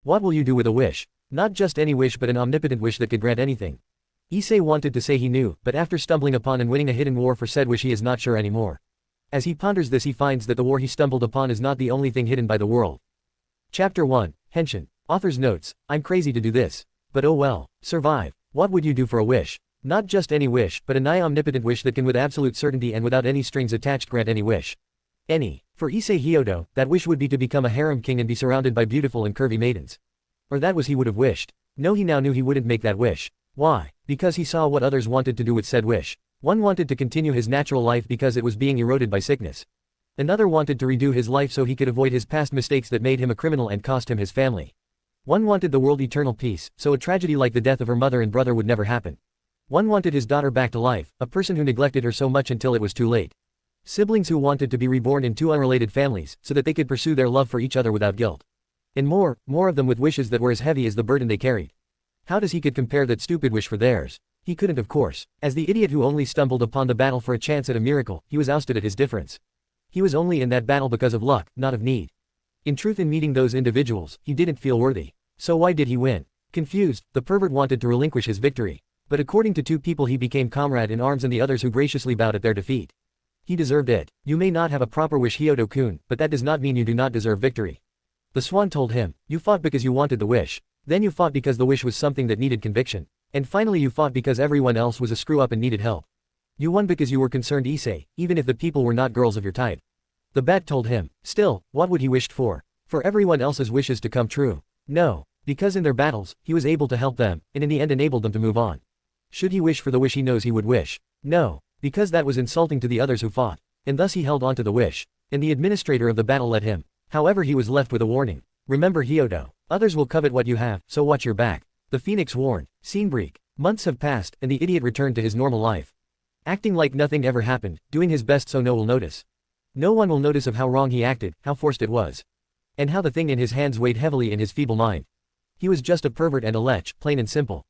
What will you do with a wish? Not just any wish but an omnipotent wish that could grant anything. Issei wanted to say he knew, but after stumbling upon and winning a hidden war for said wish he is not sure anymore. As he ponders this he finds that the war he stumbled upon is not the only thing hidden by the world. Chapter 1, Henshin. Author's notes, I'm crazy to do this. But oh well, survive. What would you do for a wish? Not just any wish, but a nigh omnipotent wish that can with absolute certainty and without any strings attached grant any wish. Any. For Issei Hyodo, that wish would be to become a harem king and be surrounded by beautiful and curvy maidens. Or that was he would have wished. No, he now knew he wouldn't make that wish. Why? Because he saw what others wanted to do with said wish. One wanted to continue his natural life because it was being eroded by sickness. Another wanted to redo his life so he could avoid his past mistakes that made him a criminal and cost him his family. One wanted the world eternal peace, so a tragedy like the death of her mother and brother would never happen. One wanted his daughter back to life, a person who neglected her so much until it was too late. Siblings who wanted to be reborn in two unrelated families, so that they could pursue their love for each other without guilt. And more of them with wishes that were as heavy as the burden they carried. How does he could compare that stupid wish for theirs? He couldn't, of course. As the idiot who only stumbled upon the battle for a chance at a miracle, he was ousted at his difference. He was only in that battle because of luck, not of need. In truth, in meeting those individuals, he didn't feel worthy. So why did he win? Confused, the pervert wanted to relinquish his victory. But according to two people he became comrade in arms and the others who graciously bowed at their defeat. He deserved it. You may not have a proper wish, Hyodo-kun, but that does not mean you do not deserve victory. The swan told him, you fought because you wanted the wish. Then you fought because the wish was something that needed conviction. And finally you fought because everyone else was a screw-up and needed help. You won because you were concerned, Issei, even if the people were not girls of your type. The bat told him, still, what would he wished for? For everyone else's wishes to come true. No. Because in their battles, he was able to help them, and in the end enabled them to move on. Should he wish for the wish he knows he would wish? No. Because that was insulting to the others who fought. And thus he held on to the wish. And the administrator of the battle let him. However, he was left with a warning. Remember, Hyodo, others will covet what you have, so watch your back. The phoenix warned. Scene break. Months have passed, and the idiot returned to his normal life. Acting like nothing ever happened, doing his best so no one will notice. No one will notice of how wrong he acted, how forced it was. And how the thing in his hands weighed heavily in his feeble mind. He was just a pervert and a lech, plain and simple.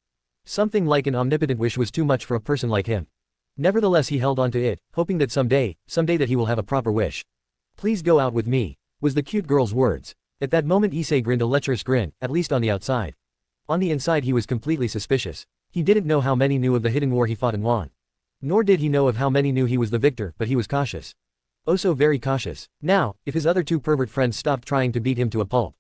Something like an omnipotent wish was too much for a person like him. Nevertheless he held on to it, hoping that someday that he will have a proper wish. Please go out with me, was the cute girl's words. At that moment Issei grinned a lecherous grin, at least on the outside. On the inside he was completely suspicious. He didn't know how many knew of the hidden war he fought and won. Nor did he know of how many knew he was the victor, but he was cautious. Oh, so very cautious. Now, if his other two pervert friends stopped trying to beat him to a pulp.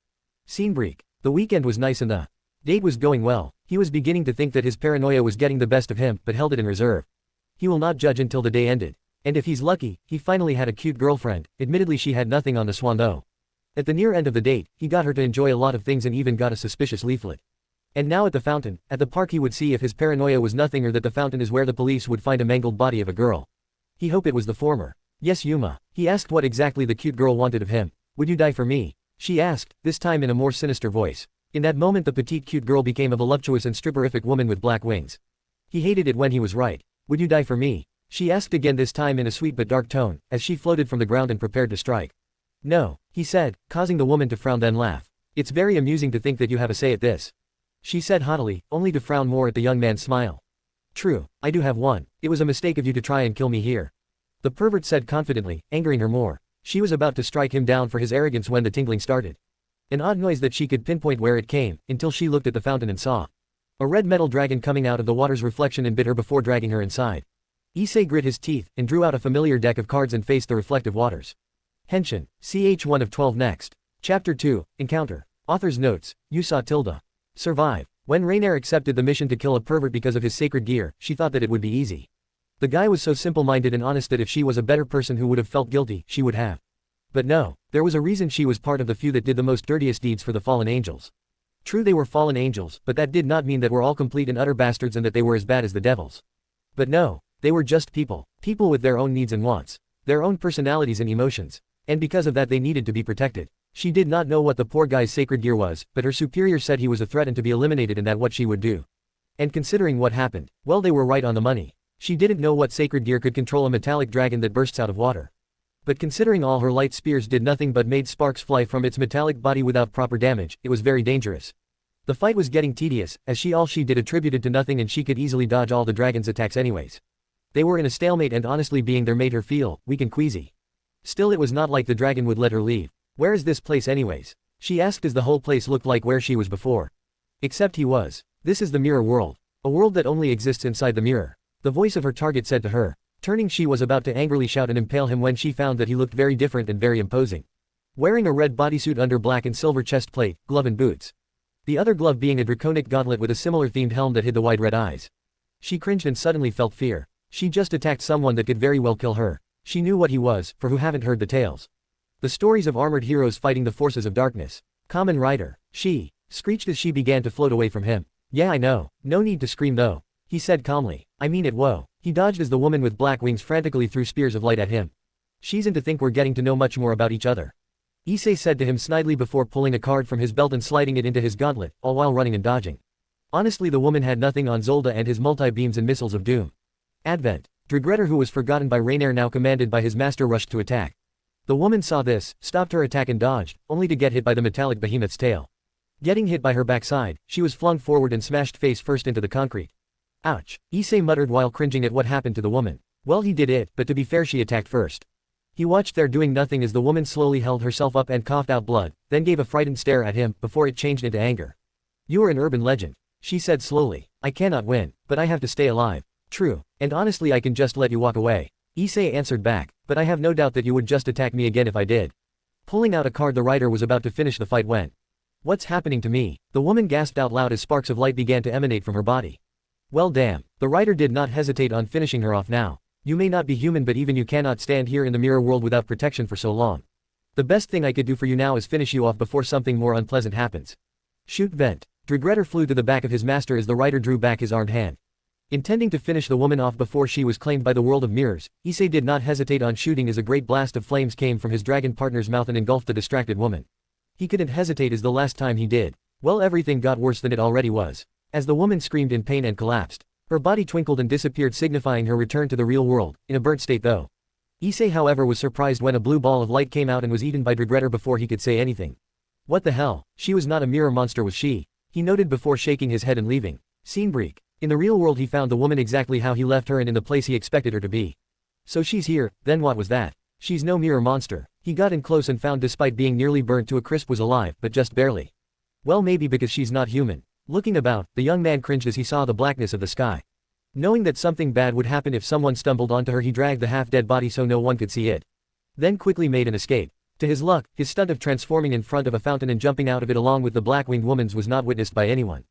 Scene break. The weekend was nice and the date was going well. He was beginning to think that his paranoia was getting the best of him, but held it in reserve. He will not judge until the day ended. And if he's lucky, he finally had a cute girlfriend. Admittedly she had nothing on the swan though. At the near end of the date, he got her to enjoy a lot of things and even got a suspicious leaflet. And now at the fountain, at the park he would see if his paranoia was nothing or that the fountain is where the police would find a mangled body of a girl. He hoped it was the former. Yes, Yuma. He asked what exactly the cute girl wanted of him. Would you die for me? She asked, this time in a more sinister voice. In that moment the petite cute girl became a voluptuous and stripperific woman with black wings. He hated it when he was right. Would you die for me? She asked again, this time in a sweet but dark tone, as she floated from the ground and prepared to strike. No, he said, causing the woman to frown then laugh. It's very amusing to think that you have a say at this. She said haughtily, only to frown more at the young man's smile. True, I do have one. It was a mistake of you to try and kill me here. The pervert said confidently, angering her more. She was about to strike him down for his arrogance when the tingling started. An odd noise that she could pinpoint where it came, until she looked at the fountain and saw a red metal dragon coming out of the water's reflection and bit her before dragging her inside. Issei grit his teeth, and drew out a familiar deck of cards and faced the reflective waters. Henshin, ch 1 of 12 next. Chapter 2, Encounter. Author's notes, Yusa tilde. Survive. When Rainier accepted the mission to kill a pervert because of his sacred gear, she thought that it would be easy. The guy was so simple-minded and honest that if she was a better person who would have felt guilty, she would have. But no, there was a reason she was part of the few that did the most dirtiest deeds for the fallen angels. True, they were fallen angels, but that did not mean that we're all complete and utter bastards and that they were as bad as the devils. But no, they were just people. People with their own needs and wants. Their own personalities and emotions. And because of that they needed to be protected. She did not know what the poor guy's sacred gear was, but her superior said he was a threat and to be eliminated and that what she would do. And considering what happened, well, they were right on the money. She didn't know what sacred gear could control a metallic dragon that bursts out of water. But considering all her light spears did nothing but made sparks fly from its metallic body without proper damage, it was very dangerous. The fight was getting tedious, as all she did attributed to nothing and she could easily dodge all the dragon's attacks anyways. They were in a stalemate and honestly being there made her feel weak and queasy. Still, it was not like the dragon would let her leave. Where is this place anyways? She asked as the whole place looked like where she was before. Except he was. This is the mirror world. A world that only exists inside the mirror. The voice of her target said to her. Turning, she was about to angrily shout and impale him when she found that he looked very different and very imposing. Wearing a red bodysuit under black and silver chest plate, glove and boots. The other glove being a draconic gauntlet with a similar themed helm that hid the wide red eyes. She cringed and suddenly felt fear. She just attacked someone that could very well kill her. She knew what he was, for who haven't heard the tales. The stories of armored heroes fighting the forces of darkness. Kamen Rider. She screeched as she began to float away from him. Yeah, I know. No need to scream though. He said calmly. I mean it, whoa. He dodged as the woman with black wings frantically threw spears of light at him. She's in to think we're getting to know much more about each other. Issei said to him snidely before pulling a card from his belt and sliding it into his gauntlet, all while running and dodging. Honestly, the woman had nothing on Zolda and his multi-beams and missiles of doom. Advent. Dragretter, who was forgotten by Rainier now commanded by his master, rushed to attack. The woman saw this, stopped her attack and dodged, only to get hit by the metallic behemoth's tail. Getting hit by her backside, she was flung forward and smashed face first into the concrete. Ouch, Issei muttered while cringing at what happened to the woman. Well, he did it, but to be fair, she attacked first. He watched there doing nothing as the woman slowly held herself up and coughed out blood, then gave a frightened stare at him before it changed into anger. You are an urban legend, she said slowly. I cannot win, but I have to stay alive. True, and honestly I can just let you walk away. Issei answered back, but I have no doubt that you would just attack me again if I did. Pulling out a card, the writer was about to finish the fight when. What's happening to me? The woman gasped out loud as sparks of light began to emanate from her body. Well damn, the writer did not hesitate on finishing her off now. You may not be human, but even you cannot stand here in the mirror world without protection for so long. The best thing I could do for you now is finish you off before something more unpleasant happens. Shoot vent. Dragretter flew to the back of his master as the writer drew back his armed hand. Intending to finish the woman off before she was claimed by the world of mirrors, Issei did not hesitate on shooting as a great blast of flames came from his dragon partner's mouth and engulfed the distracted woman. He couldn't hesitate as the last time he did. Well, everything got worse than it already was. As the woman screamed in pain and collapsed, her body twinkled and disappeared, signifying her return to the real world, in a burnt state though. Issei, however, was surprised when a blue ball of light came out and was eaten by Dragretter before he could say anything. What the hell? She was not a mirror monster, was she? He noted before shaking his head and leaving. Scene break. In the real world he found the woman exactly how he left her and in the place he expected her to be. So she's here, then what was that? She's no mirror monster. He got in close and found despite being nearly burnt to a crisp was alive, but just barely. Well, maybe because she's not human. Looking about, the young man cringed as he saw the blackness of the sky. Knowing that something bad would happen if someone stumbled onto her, he dragged the half-dead body so no one could see it. Then quickly made an escape. To his luck, his stunt of transforming in front of a fountain and jumping out of it along with the black-winged woman's was not witnessed by anyone.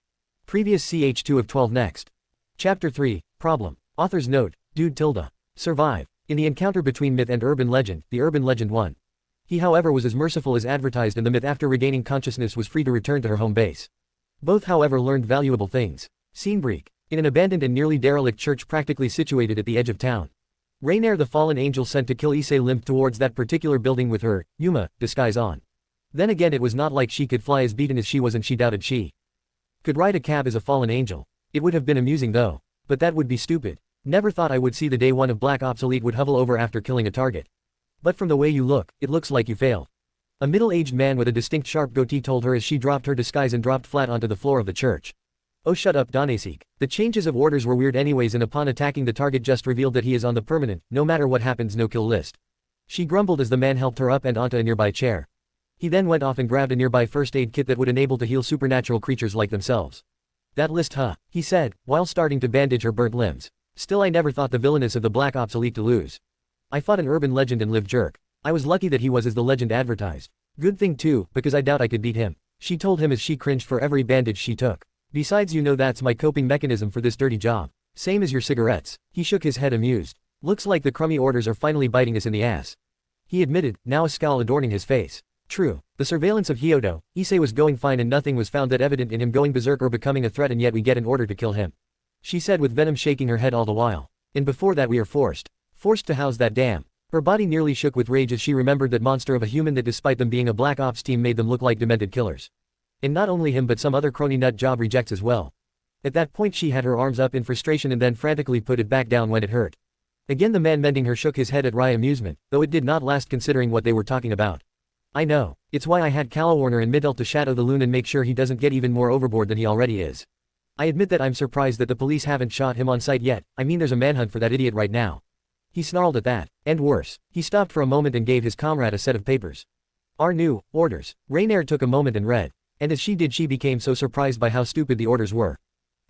Previous ch2 of 12 next. Chapter 3, Problem. Author's note, Dude tilde. Survive. In the encounter between myth and urban legend, the urban legend won. He, however, was as merciful as advertised, and the myth, after regaining consciousness, was free to return to her home base. Both, however, learned valuable things. Scene break. In an abandoned and nearly derelict church practically situated at the edge of town. Rainier, the fallen angel sent to kill Issei, limped towards that particular building with her, Yuma, disguise on. Then again, it was not like she could fly, as beaten as she was, and she doubted she could ride a cab as a fallen angel. It would have been amusing though. But that would be stupid. Never thought I would see the day one of Black Ops Elite would hovel over after killing a target. But from the way you look, it looks like you failed. A middle-aged man with a distinct sharp goatee told her as she dropped her disguise and dropped flat onto the floor of the church. Oh, shut up, Danasik. The changes of orders were weird anyways, and upon attacking the target just revealed that he is on the permanent, no matter what happens, no kill list. She grumbled as the man helped her up and onto a nearby chair. He then went off and grabbed a nearby first aid kit that would enable to heal supernatural creatures like themselves. That list, huh? He said, while starting to bandage her burnt limbs. Still, I never thought the villainous of the Black Ops Elite to lose. I fought an urban legend and lived jerk. I was lucky that he was as the legend advertised. Good thing too, because I doubt I could beat him. She told him as she cringed for every bandage she took. Besides, you know, that's my coping mechanism for this dirty job. Same as your cigarettes. He shook his head amused. Looks like the crummy orders are finally biting us in the ass. He admitted, now a scowl adorning his face. True. The surveillance of Hyodo, Issei was going fine and nothing was found that evident in him going berserk or becoming a threat, and yet we get an order to kill him. She said with venom, shaking her head all the while. And before that we are forced to house that damn. Her body nearly shook with rage as she remembered that monster of a human that despite them being a Black Ops team made them look like demented killers. And not only him but some other crony nut job rejects as well. At that point she had her arms up in frustration and then frantically put it back down when it hurt. Again the man mending her shook his head at wry amusement, though it did not last considering what they were talking about. I know. It's why I had Calawarner and Middle to shadow the loon and make sure he doesn't get even more overboard than he already is. I admit that I'm surprised that the police haven't shot him on sight yet. I mean, there's a manhunt for that idiot right now. He snarled at that. And worse. He stopped for a moment and gave his comrade a set of papers. Our new orders. Rainier took a moment and read. And as she did, she became so surprised by how stupid the orders were.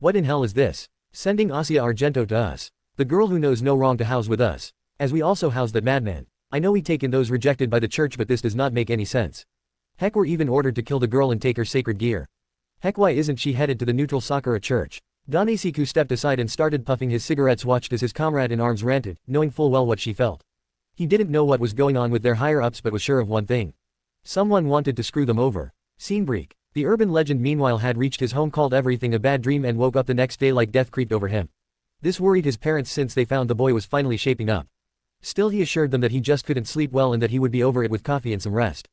What in hell is this? Sending Asia Argento to us. The girl who knows no wrong to house with us. As we also house that madman. I know we take in those rejected by the church, but this does not make any sense. Heck, we're even ordered to kill the girl and take her sacred gear. Heck, why isn't she headed to the neutral Sakura church? Ganesiku stepped aside and started puffing his cigarettes, watched as his comrade in arms ranted, knowing full well what she felt. He didn't know what was going on with their higher-ups, but was sure of one thing. Someone wanted to screw them over. Scene break. The urban legend meanwhile had reached his home, called everything a bad dream, and woke up the next day like death creeped over him. This worried his parents since they found the boy was finally shaping up. Still, he assured them that he just couldn't sleep well and that he would be over it with coffee and some rest.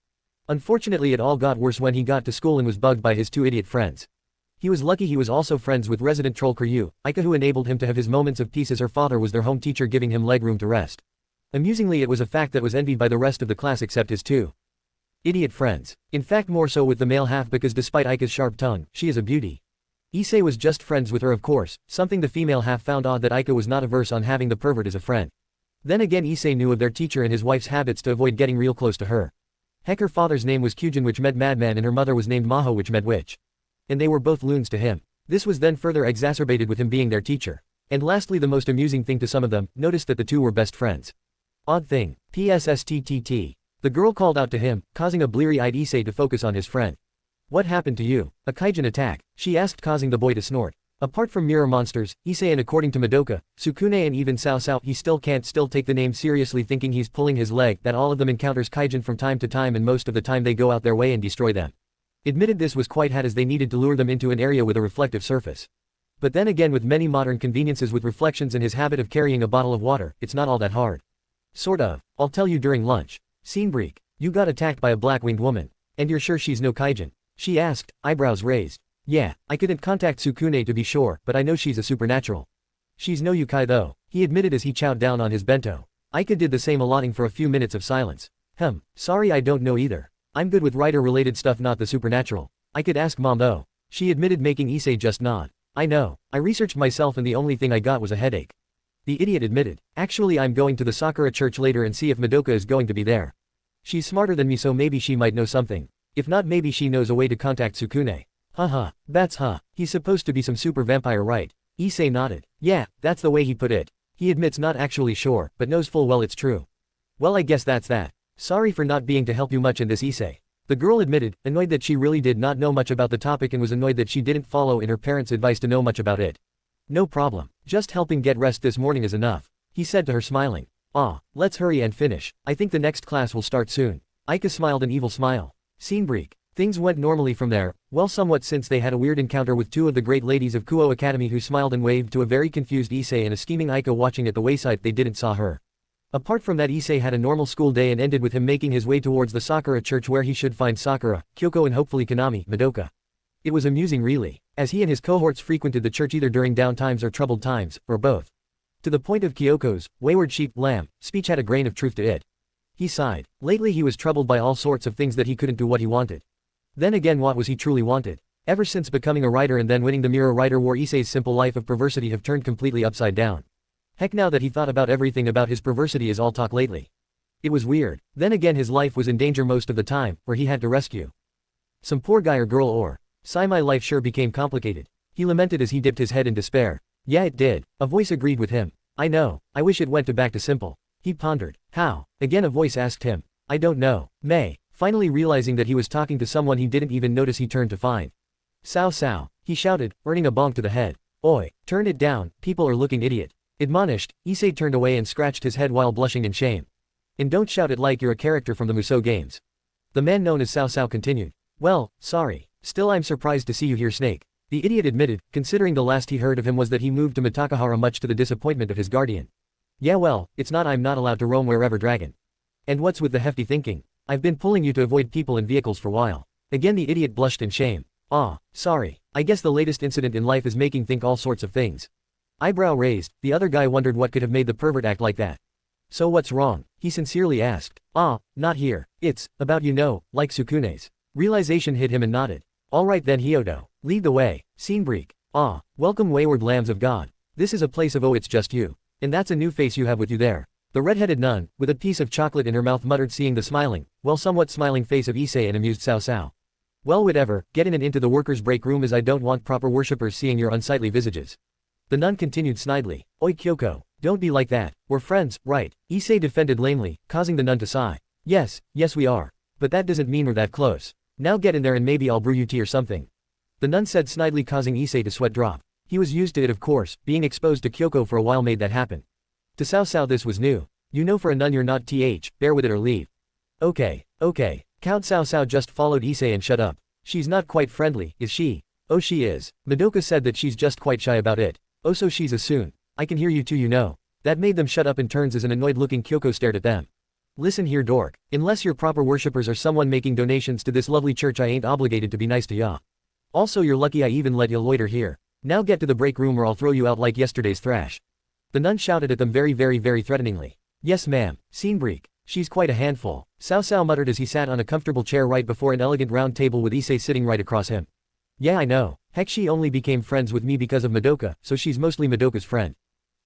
Unfortunately, it all got worse when he got to school and was bugged by his two idiot friends. He was lucky he was also friends with resident troll Kiryu, Aika, who enabled him to have his moments of peace as her father was their home teacher, giving him leg room to rest. Amusingly, it was a fact that was envied by the rest of the class except his two idiot friends. In fact, more so with the male half, because despite Aika's sharp tongue, she is a beauty. Issei was just friends with her, of course, something the female half found odd that Aika was not averse on having the pervert as a friend. Then again, Issei knew of their teacher and his wife's habits to avoid getting real close to her. Heck, her father's name was Kyujin, which meant madman, and her mother was named Maho, which meant witch. And they were both loons to him. This was then further exacerbated with him being their teacher. And lastly, the most amusing thing to some of them, noticed that the two were best friends. Odd thing. PSSTTT. The girl called out to him, causing a bleary-eyed Issei to focus on his friend. What happened to you? A kaijin attack? She asked, causing the boy to snort. Apart from mirror monsters, Issei, and according to Madoka, Sukune, and even Sao, he still can't take the name seriously, thinking he's pulling his leg, that all of them encounters kaijin from time to time, and most of the time they go out their way and destroy them. Admitted this was quite hard, as they needed to lure them into an area with a reflective surface. But then again, with many modern conveniences with reflections and his habit of carrying a bottle of water, it's not all that hard. Sort of. I'll tell you during lunch. Scene break. You got attacked by a black-winged woman. And you're sure she's no kaijin? She asked, eyebrows raised. Yeah, I couldn't contact Sukune to be sure, but I know she's a supernatural. She's no yukai though, he admitted as he chowed down on his bento. Aika did the same, allotting for a few minutes of silence. Sorry, I don't know either. I'm good with writer-related stuff, not the supernatural. I could ask mom though. She admitted, making Issei just nod. I know. I researched myself and the only thing I got was a headache. The idiot admitted. Actually, I'm going to the Sakura church later and see if Madoka is going to be there. She's smarter than me, so maybe she might know something. If not, maybe she knows a way to contact Sukune. Haha, that's he's supposed to be some super vampire, right? Issei nodded. Yeah, that's the way he put it. He admits not actually sure, but knows full well it's true. Well, I guess that's that. Sorry for not being to help you much in this, Issei. The girl admitted, annoyed that she really did not know much about the topic and was annoyed that she didn't follow in her parents' advice to know much about it. No problem. Just helping get rest this morning is enough, he said to her, smiling. Let's hurry and finish. I think the next class will start soon. Aika smiled an evil smile. Scene break. Things went normally from there, well, somewhat, since they had a weird encounter with two of the great ladies of Kuo Academy, who smiled and waved to a very confused Issei and a scheming Aika watching at the wayside. They didn't saw her. Apart from that, Issei had a normal school day and ended with him making his way towards the Sakura church, where he should find Sakura, Kyoko, and hopefully Kanami, Madoka. It was amusing really, as he and his cohorts frequented the church either during down times or troubled times, or both. To the point of Kyoko's wayward sheep lamb speech had a grain of truth to it. He sighed. Lately he was troubled by all sorts of things that he couldn't do what he wanted. Then again, what was he truly wanted? Ever since becoming a writer and then winning the Mirror Writer War, Issei's simple life of perversity have turned completely upside down. Heck, now that he thought about everything about his perversity is all talk lately. It was weird. Then again, his life was in danger most of the time, where he had to rescue some poor guy or girl, or my life sure became complicated. He lamented as he dipped his head in despair. Yeah, it did. A voice agreed with him. I know. I wish it went back to simple. He pondered. How? Again a voice asked him. I don't know. May. Finally realizing that he was talking to someone he didn't even notice, he turned to find Sao, he shouted, earning a bonk to the head. Oi, turn it down, people are looking, idiot. Admonished, Issei turned away and scratched his head while blushing in shame. And don't shout it like you're a character from the Musou games. The man known as Sao continued. Well, sorry. Still, I'm surprised to see you here, Snake. The idiot admitted, considering the last he heard of him was that he moved to Matakahara, much to the disappointment of his guardian. Yeah, well, it's not. I'm not allowed to roam wherever, dragon. And what's with the hefty thinking? I've been pulling you to avoid people and vehicles for a while. Again the idiot blushed in shame. Sorry. I guess the latest incident in life is making think all sorts of things. Eyebrow raised, the other guy wondered what could have made the pervert act like that. So what's wrong? He sincerely asked. Not here. It's about, like Sukune's. Realization hit him and nodded. Alright then, Hyodo. Lead the way. Scene break. Welcome, wayward lambs of God. This is a place of it's just you. And that's a new face you have with you there. The red-headed nun, with a piece of chocolate in her mouth, muttered, seeing the somewhat smiling face of Issei and amused Cao Cao. Well, whatever, get in and into the workers' break room, as I don't want proper worshippers seeing your unsightly visages. The nun continued snidely. Oi Kyoko, don't be like that, we're friends, right? Issei defended lamely, causing the nun to sigh. Yes we are. But that doesn't mean we're that close. Now get in there and maybe I'll brew you tea or something. The nun said snidely, causing Issei to sweat drop. He was used to it, of course, being exposed to Kyoko for a while made that happen. To Cao Cao this was new. You know, for a nun you're not bear with it or leave. Okay. Count Cao Cao just followed Issei and shut up. She's not quite friendly, is she? Oh, she is. Madoka said that she's just quite shy about it. Oh, so she's a soon. I can hear you too, you know. That made them shut up in turns as an annoyed-looking Kyoko stared at them. Listen here, dork. Unless you're proper worshippers or someone making donations to this lovely church, I ain't obligated to be nice to ya. Also, you're lucky I even let you loiter here. Now get to the break room or I'll throw you out like yesterday's thrash. The nun shouted at them very threateningly. Yes ma'am, Seenbreak. She's quite a handful, Cao Cao muttered as he sat on a comfortable chair right before an elegant round table with Issei sitting right across him. Yeah, I know. Heck, she only became friends with me because of Madoka, so she's mostly Madoka's friend.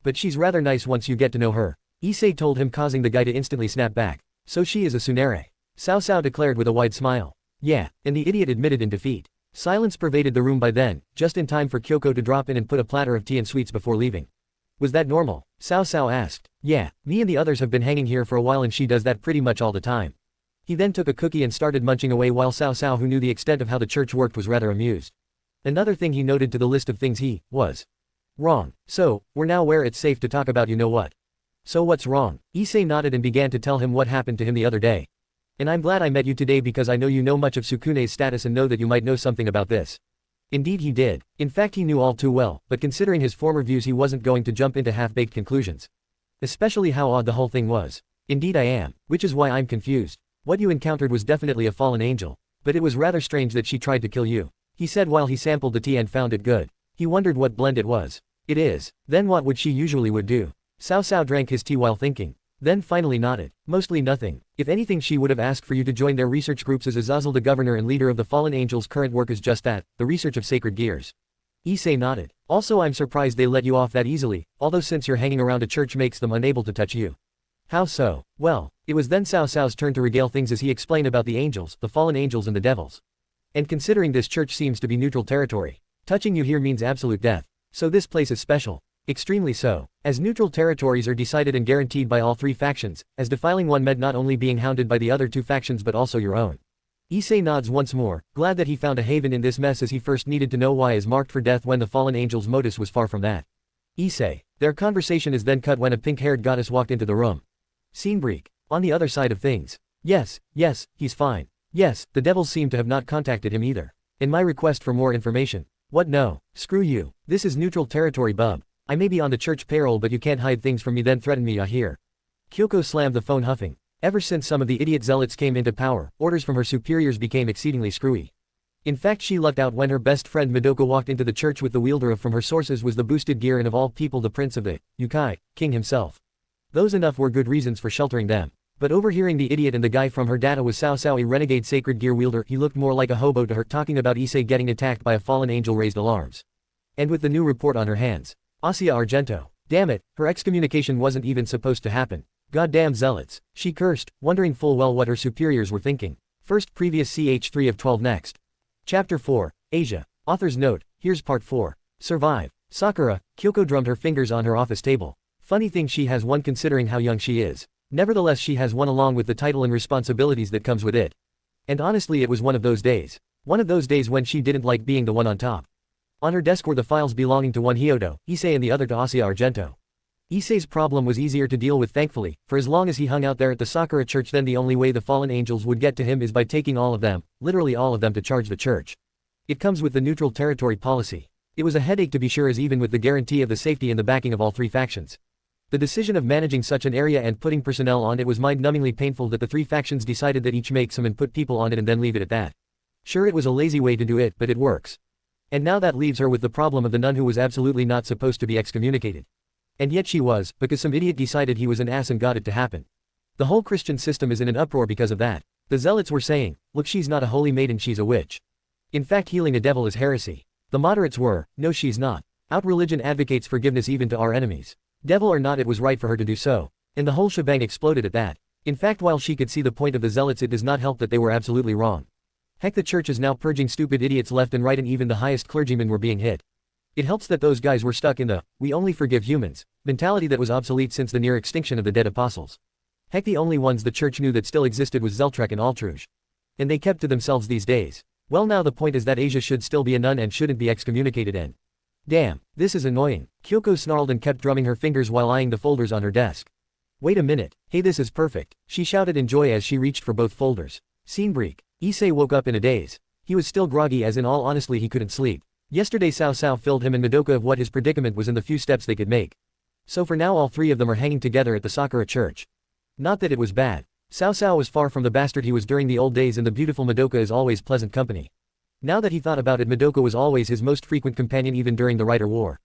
But she's rather nice once you get to know her, Issei told him, causing the guy to instantly snap back. So she is a tsundere, Cao Cao declared with a wide smile. Yeah, and the idiot admitted in defeat. Silence pervaded the room by then, just in time for Kyoko to drop in and put a platter of tea and sweets before leaving. Was that normal? Cao Cao asked. Yeah, me and the others have been hanging here for a while and she does that pretty much all the time. He then took a cookie and started munching away, while Cao Cao, who knew the extent of how the church worked, was rather amused. Another thing he noted to the list of things he was wrong. So, we're now where it's safe to talk about you know what. So what's wrong? Issei nodded and began to tell him what happened to him the other day. And I'm glad I met you today because I know you know much of Sukune's status and know that you might know something about this. Indeed he did. In fact, he knew all too well, but considering his former views he wasn't going to jump into half-baked conclusions. Especially how odd the whole thing was. Indeed I am, which is why I'm confused. What you encountered was definitely a fallen angel, but it was rather strange that she tried to kill you, he said while he sampled the tea and found it good. He wondered what blend it was. It is. Then what would she usually would do? Cao Cao drank his tea while thinking. Then finally nodded. Mostly nothing. If anything, she would have asked for you to join their research groups, as Azazel, the governor and leader of the fallen angels' current work is just that, the research of sacred gears. Issei nodded. Also, I'm surprised they let you off that easily, although since you're hanging around a church makes them unable to touch you. How so? Well, it was then Cao Cao's turn to regale things as he explained about the angels, the fallen angels and the devils. And considering this church seems to be neutral territory, touching you here means absolute death. So this place is special. Extremely so, as neutral territories are decided and guaranteed by all three factions, as defiling one meant not only being hounded by the other two factions but also your own. Issei nods once more, glad that he found a haven in this mess, as he first needed to know why is marked for death when the fallen angel's modus was far from that. Issei. Their conversation is then cut when a pink-haired goddess walked into the room. Seenbreak. On the other side of things. Yes, he's fine. Yes, the devils seem to have not contacted him either. In my request for more information. What? No. Screw you. This is neutral territory, bub. I may be on the church payroll but you can't hide things from me then threaten me, I hear. Kyoko slammed the phone, huffing. Ever since some of the idiot zealots came into power, orders from her superiors became exceedingly screwy. In fact, she lucked out when her best friend Madoka walked into the church with the wielder of, from her sources, was the boosted gear and of all people the prince of the Yukai, king himself. Those enough were good reasons for sheltering them. But overhearing the idiot and the guy from her data was Cao Cao, a renegade sacred gear wielder, he looked more like a hobo to her, talking about Issei getting attacked by a fallen angel raised alarms. And with the new report on her hands. Asia Argento. Damn it, her excommunication wasn't even supposed to happen. Goddamn zealots. She cursed, wondering full well what her superiors were thinking. First, previous ch3 of 12 next. Chapter 4, Asia. Author's note, here's part 4. Survive. Sakura. Kyoko drummed her fingers on her office table. Funny thing, she has one considering how young she is. Nevertheless, she has one along with the title and responsibilities that comes with it. And honestly, it was one of those days. One of those days when she didn't like being the one on top. On her desk were the files belonging to one Hyodo, Issei, and the other to Asia Argento. Issei's problem was easier to deal with, thankfully, for as long as he hung out there at the Sakura church, then the only way the fallen angels would get to him is by taking all of them, literally all of them, to charge the church. It comes with the neutral territory policy. It was a headache to be sure, as even with the guarantee of the safety and the backing of all three factions. The decision of managing such an area and putting personnel on it was mind-numbingly painful that the three factions decided that each make some and put people on it and then leave it at that. Sure, it was a lazy way to do it, but it works. And now that leaves her with the problem of the nun who was absolutely not supposed to be excommunicated. And yet she was, because some idiot decided he was an ass and got it to happen. The whole Christian system is in an uproar because of that. The zealots were saying, look, she's not a holy maiden, she's a witch. In fact, healing a devil is heresy. The moderates were, no, she's not. Out religion advocates forgiveness even to our enemies. Devil or not, it was right for her to do so. And the whole shebang exploded at that. In fact, while she could see the point of the zealots, it does not help that they were absolutely wrong. Heck, the church is now purging stupid idiots left and right, and even the highest clergymen were being hit. It helps that those guys were stuck in the "we only forgive humans" mentality that was obsolete since the near extinction of the dead apostles. Heck, the only ones the church knew that still existed was Zeltrek and Altruge. And they kept to themselves these days. Well, now the point is that Asia should still be a nun and shouldn't be excommunicated, and damn, this is annoying. Kyoko snarled and kept drumming her fingers while eyeing the folders on her desk. Wait a minute, hey, this is perfect, she shouted in joy as she reached for both folders. Scene break. Issei woke up in a daze. He was still groggy, as in all honestly he couldn't sleep. Yesterday Cao Cao filled him and Madoka of what his predicament was and the few steps they could make. So for now all three of them are hanging together at the Sakura church. Not that it was bad. Cao Cao was far from the bastard he was during the old days, and the beautiful Madoka is always pleasant company. Now that he thought about it, Madoka was always his most frequent companion, even during the Rider War.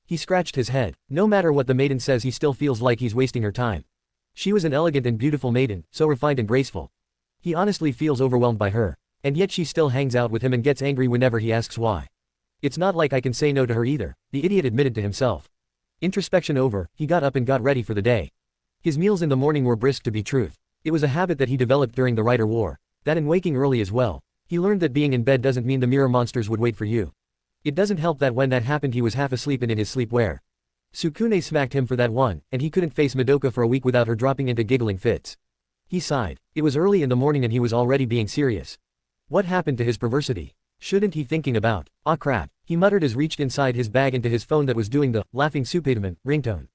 He scratched his head. No matter what the maiden says, he still feels like he's wasting her time. She was an elegant and beautiful maiden, so refined and graceful. He honestly feels overwhelmed by her. And yet she still hangs out with him and gets angry whenever he asks why. It's not like I can say no to her either, the idiot admitted to himself. Introspection over, he got up and got ready for the day. His meals in the morning were brisk, to be truth. It was a habit that he developed during the Rider War. That and waking early as well. He learned that being in bed doesn't mean the mirror monsters would wait for you. It doesn't help that when that happened he was half asleep and in his sleepwear. Sukune smacked him for that one, and he couldn't face Madoka for a week without her dropping into giggling fits. He sighed. It was early in the morning and he was already being serious. What happened to his perversity? Shouldn't he thinking about? Ah crap, he muttered as reached inside his bag into his phone that was doing the laughing Supaidaman ringtone.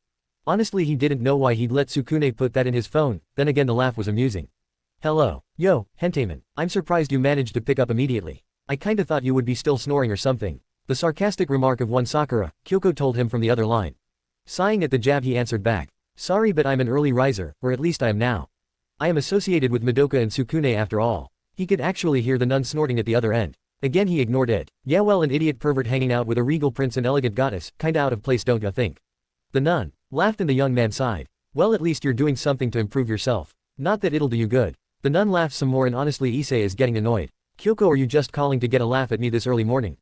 Honestly, he didn't know why he'd let Sukune put that in his phone, then again the laugh was amusing. Hello. Yo, Henteman, I'm surprised you managed to pick up immediately. I kinda thought you would be still snoring or something. The sarcastic remark of one Sakura, Kyoko told him from the other line. Sighing at the jab, he answered back. Sorry, but I'm an early riser, or at least I am now. I am associated with Madoka and Sukune after all. He could actually hear the nun snorting at the other end. Again he ignored it. Yeah, well, an idiot pervert hanging out with a regal prince and elegant goddess, kinda out of place, don't ya think? The nun laughed and the young man sighed. Well, at least you're doing something to improve yourself. Not that it'll do you good. The nun laughed some more, and honestly Issei is getting annoyed. Kyoko, are you just calling to get a laugh at me this early morning?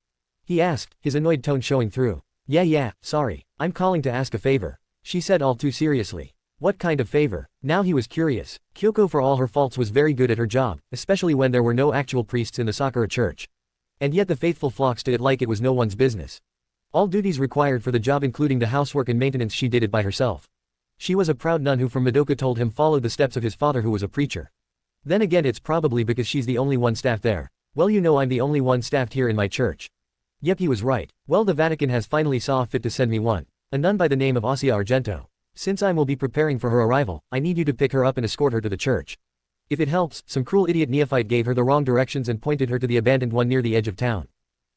He asked, his annoyed tone showing through. Yeah, sorry. I'm calling to ask a favor, she said all too seriously. What kind of favor? Now he was curious. Kyoko, for all her faults, was very good at her job, especially when there were no actual priests in the Sakura church. And yet the faithful flocked to it like it was no one's business. All duties required for the job, including the housework and maintenance, she did it by herself. She was a proud nun who, from Madoka told him, followed the steps of his father who was a preacher. Then again, it's probably because she's the only one staffed there. Well, you know, I'm the only one staffed here in my church. Yep, he was right. Well, the Vatican has finally saw fit to send me one. A nun by the name of Ossia Argento. Since I will be preparing for her arrival, I need you to pick her up and escort her to the church. If it helps, some cruel idiot neophyte gave her the wrong directions and pointed her to the abandoned one near the edge of town.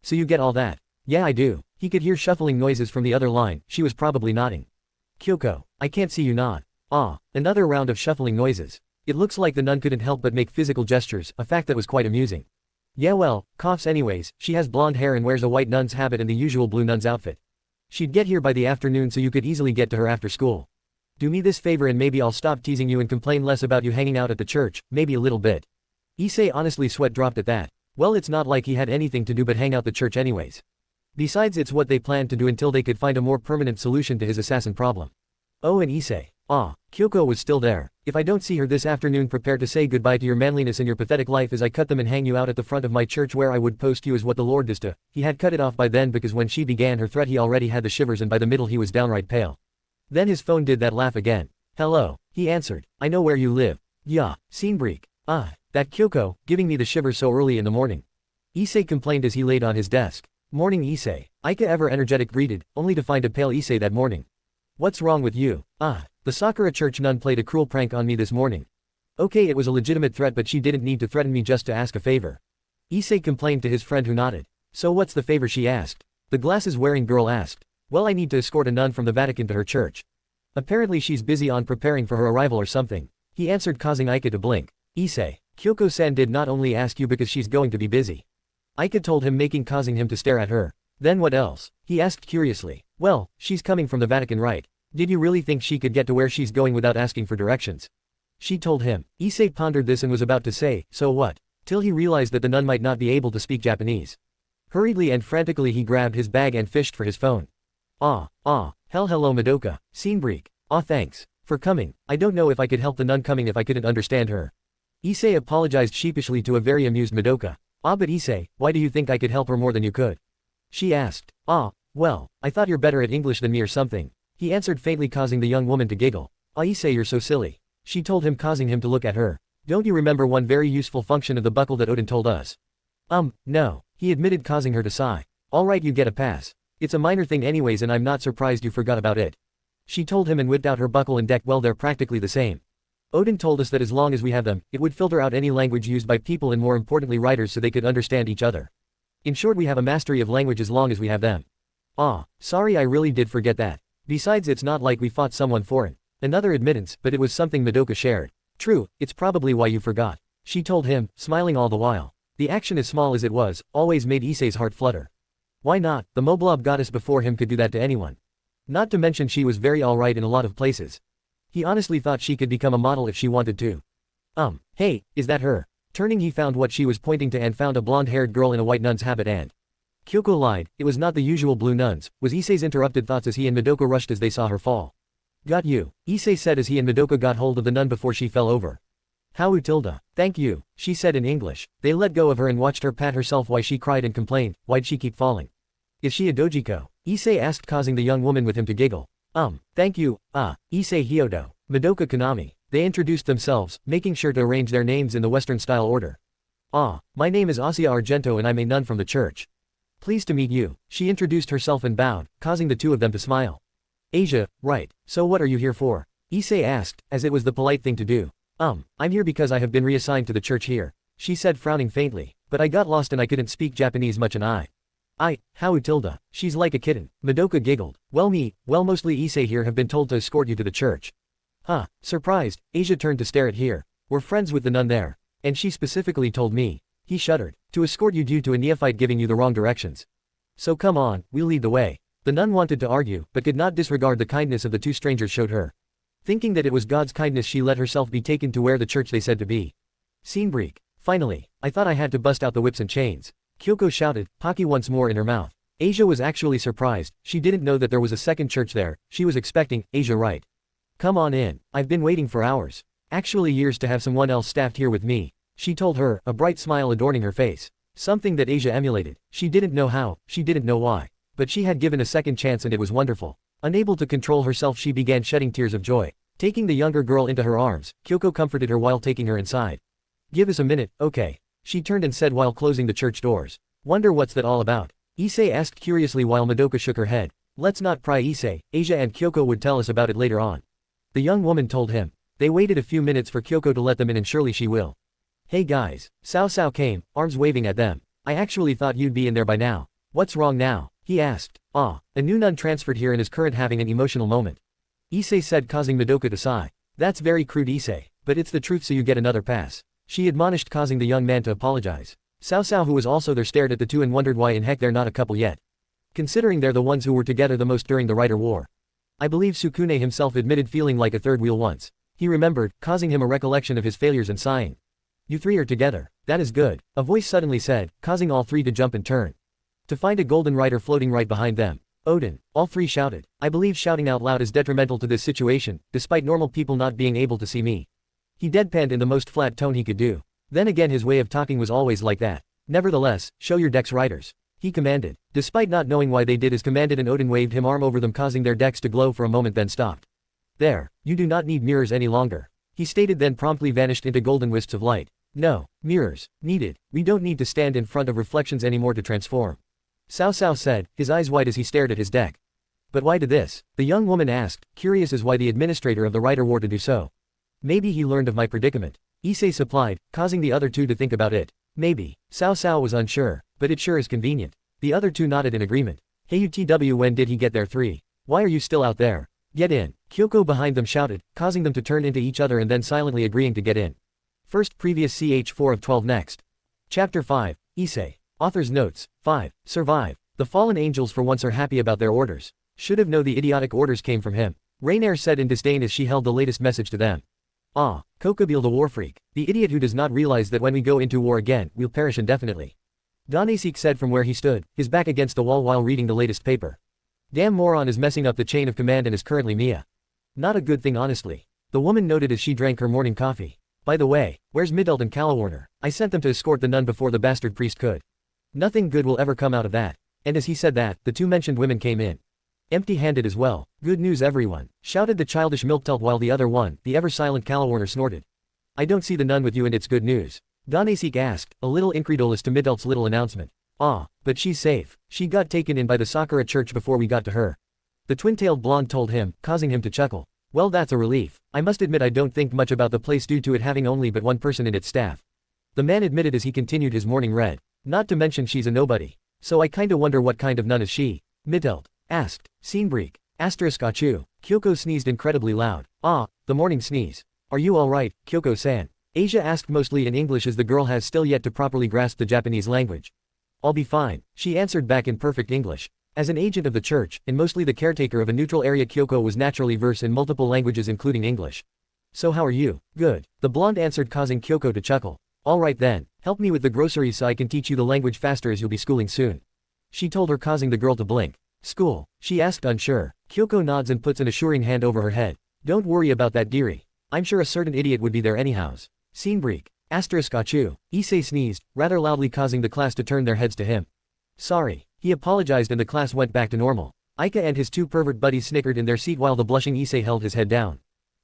So you get all that? Yeah, I do. He could hear shuffling noises from the other line. She was probably nodding. Kyoko, I can't see you nod. Ah, another round of shuffling noises. It looks like the nun couldn't help but make physical gestures, a fact that was quite amusing. Yeah, well, coughs anyways. She has blonde hair and wears a white nun's habit and the usual blue nun's outfit. She'd get here by the afternoon, so you could easily get to her after school. Do me this favor and maybe I'll stop teasing you and complain less about you hanging out at the church, maybe a little bit. Issei honestly sweat dropped at that. Well, it's not like he had anything to do but hang out the church anyways. Besides, it's what they planned to do until they could find a more permanent solution to his assassin problem. Oh, and Issei. Ah, Kyoko was still there. If I don't see her this afternoon, prepare to say goodbye to your manliness and your pathetic life as I cut them and hang you out at the front of my church where I would post you as what the Lord does to. He had cut it off by then because when she began her threat he already had the shivers and by the middle he was downright pale. Then his phone did that laugh again. Hello, he answered. I know where you live. Yeah, scene break. Ah, that Kyoko, giving me the shivers so early in the morning. Issei complained as he laid on his desk. Morning, Issei. Aika ever energetic greeted, only to find a pale Issei that morning. What's wrong with you? Ah, the Sakura church nun played a cruel prank on me this morning. Okay, it was a legitimate threat, but she didn't need to threaten me just to ask a favor. Issei complained to his friend who nodded. So what's the favor, she asked. The glasses-wearing girl asked. Well, I need to escort a nun from the Vatican to her church. Apparently she's busy on preparing for her arrival or something. He answered, causing Aika to blink. Issei, Kyoko-san did not only ask you because she's going to be busy. Aika told him, causing him to stare at her. Then what else? He asked curiously. Well, she's coming from the Vatican, right? Did you really think she could get to where she's going without asking for directions? She told him. Issei pondered this and was about to say, so what? Till he realized that the nun might not be able to speak Japanese. Hurriedly and frantically he grabbed his bag and fished for his phone. Hello Madoka, scene break. Thanks. For coming. I don't know if I could help the nun coming if I couldn't understand her. Issei apologized sheepishly to a very amused Madoka. Ah, but Issei, why do you think I could help her more than you could? She asked. Ah, well, I thought you're better at English than me or something. He answered faintly, causing the young woman to giggle. Ah, Issei, you're so silly. She told him, causing him to look at her. Don't you remember one very useful function of the buckle that Odin told us? No. He admitted, causing her to sigh. Alright, you get a pass. It's a minor thing anyways and I'm not surprised you forgot about it. She told him and whipped out her buckle and deck. Well, they're practically the same. Odin told us that as long as we have them, it would filter out any language used by people and more importantly writers so they could understand each other. In short, we have a mastery of language as long as we have them. Ah, sorry, I really did forget that. Besides, it's not like we fought someone foreign. Another admittance, but it was something Madoka shared. True, it's probably why you forgot. She told him, smiling all the while. The action, as small as it was, always made Issei's heart flutter. Why not? The Moblob goddess before him could do that to anyone. Not to mention she was very alright in a lot of places. He honestly thought she could become a model if she wanted to. Hey, is that her? Turning, he found what she was pointing to and found a blonde-haired girl in a white nun's habit and... Kyoko lied, it was not the usual blue nuns, was Issei's interrupted thoughts as he and Madoka rushed as they saw her fall. Got you, Issei said as he and Madoka got hold of the nun before she fell over. How Utilda, thank you, she said in English. They let go of her and watched her pat herself while she cried and complained, why'd she keep falling? Is she a dojiko? Issei asked, causing the young woman with him to giggle. Thank you, Issei Hyodo, Madoka Konami. They introduced themselves, making sure to arrange their names in the Western-style order. My name is Asia Argento and I'm a nun from the church. Pleased to meet you, she introduced herself and bowed, causing the two of them to smile. Asia, right, so what are you here for? Issei asked, as it was the polite thing to do. I'm here because I have been reassigned to the church here, she said, frowning faintly, but I got lost and I couldn't speak Japanese much and how Utilda, she's like a kitten, Madoka giggled. Well, mostly Issei here have been told to escort you to the church. Surprised, Asia turned to stare at here. We're friends with the nun there. And she specifically told me. He shuddered. To escort you due to a neophyte giving you the wrong directions. So come on, we'll lead the way. The nun wanted to argue, but could not disregard the kindness of the two strangers showed her. Thinking that it was God's kindness, she let herself be taken to where the church they said to be. Scene break. Finally, I thought I had to bust out the whips and chains. Kyoko shouted, Pocky once more in her mouth. Asia was actually surprised. She didn't know that there was a second church there. She was expecting, Asia, right? Come on in. I've been waiting for hours. Actually years to have someone else staffed here with me. She told her, a bright smile adorning her face. Something that Asia emulated. She didn't know how, she didn't know why. But she had given a second chance and it was wonderful. Unable to control herself, she began shedding tears of joy. Taking the younger girl into her arms, Kyoko comforted her while taking her inside. Give us a minute, okay? She turned and said while closing the church doors. Wonder what's that all about? Issei asked curiously while Madoka shook her head. Let's not pry, Issei. Asia and Kyoko would tell us about it later on. The young woman told him. They waited a few minutes for Kyoko to let them in and surely she will. Hey guys. Cao came, arms waving at them. I actually thought you'd be in there by now. What's wrong now? He asked. A new nun transferred here and is current having an emotional moment. Issei said, causing Madoka to sigh. That's very crude, Issei, but it's the truth, so you get another pass. She admonished, causing the young man to apologize. Cao, who was also there, stared at the two and wondered why in heck they're not a couple yet. Considering they're the ones who were together the most during the Writer War. I believe Sukune himself admitted feeling like a third wheel once. He remembered, causing him a recollection of his failures and sighing. You three are together. That is good, a voice suddenly said, causing all three to jump and turn. To find a golden rider floating right behind them. Odin, all three shouted. I believe shouting out loud is detrimental to this situation, despite normal people not being able to see me. He deadpanned in the most flat tone he could do. Then again, his way of talking was always like that. Nevertheless, show your decks, riders. He commanded. Despite not knowing why they did as commanded, and Odin waved him arm over them, causing their decks to glow for a moment, then stopped. There, you do not need mirrors any longer. He stated, then promptly vanished into golden wisps of light. No, mirrors, needed. We don't need to stand in front of reflections anymore to transform. Cao said, his eyes wide as he stared at his deck. But why did this? The young woman asked, curious as why the administrator of the Writer War to do so. Maybe he learned of my predicament. Issei supplied, causing the other two to think about it. Maybe. Cao was unsure, but it sure is convenient. The other two nodded in agreement. Hey UTW, when did he get there? 3. Why are you still out there? Get in. Kyoko behind them shouted, causing them to turn into each other and then silently agreeing to get in. First previous ch4 of 12 next. Chapter 5, Issei. Author's notes. 5. Survive. The fallen angels for once are happy about their orders. Should have known the idiotic orders came from him. Rainier said in disdain as she held the latest message to them. Kokobil the war freak. The idiot who does not realize that when we go into war again, we'll perish indefinitely. Danasik said from where he stood, his back against the wall while reading the latest paper. Damn moron is messing up the chain of command and is currently Mia. Not a good thing honestly. The woman noted as she drank her morning coffee. By the way, where's Midelt and Calawarner? I sent them to escort the nun before the bastard priest could. Nothing good will ever come out of that. And as he said that, the two mentioned women came in. Empty-handed as well. Good news everyone, shouted the childish Milktelt while the other one, the ever-silent Calawarner snorted. I don't see the nun with you and it's good news. Donasik asked, a little incredulous to Midelt's little announcement. Ah, but she's safe. She got taken in by the Sakura church before we got to her. The twin-tailed blonde told him, causing him to chuckle. Well, that's a relief. I must admit I don't think much about the place due to it having only but one person in its staff. The man admitted as he continued his morning read. Not to mention she's a nobody. So I kinda wonder what kind of nun is she? Midelt asked. Scenebreak. Achu. Kyoko sneezed incredibly loud. Ah, the morning sneeze. Are you alright, Kyoko-san? Asia asked mostly in English as the girl has still yet to properly grasp the Japanese language. I'll be fine, she answered back in perfect English. As an agent of the church, and mostly the caretaker of a neutral area, Kyoko was naturally versed in multiple languages including English. So how are you? Good. The blonde answered, causing Kyoko to chuckle. Alright then, help me with the groceries so I can teach you the language faster as you'll be schooling soon. She told her, causing the girl to blink. School? She asked unsure. Kyoko nods and puts an assuring hand over her head. Don't worry about that, dearie. I'm sure a certain idiot would be there anyhows. Scenebreak. Achu. Issei sneezed, rather loudly, causing the class to turn their heads to him. Sorry. He apologized and the class went back to normal. Aika and his two pervert buddies snickered in their seat while the blushing Issei held his head down.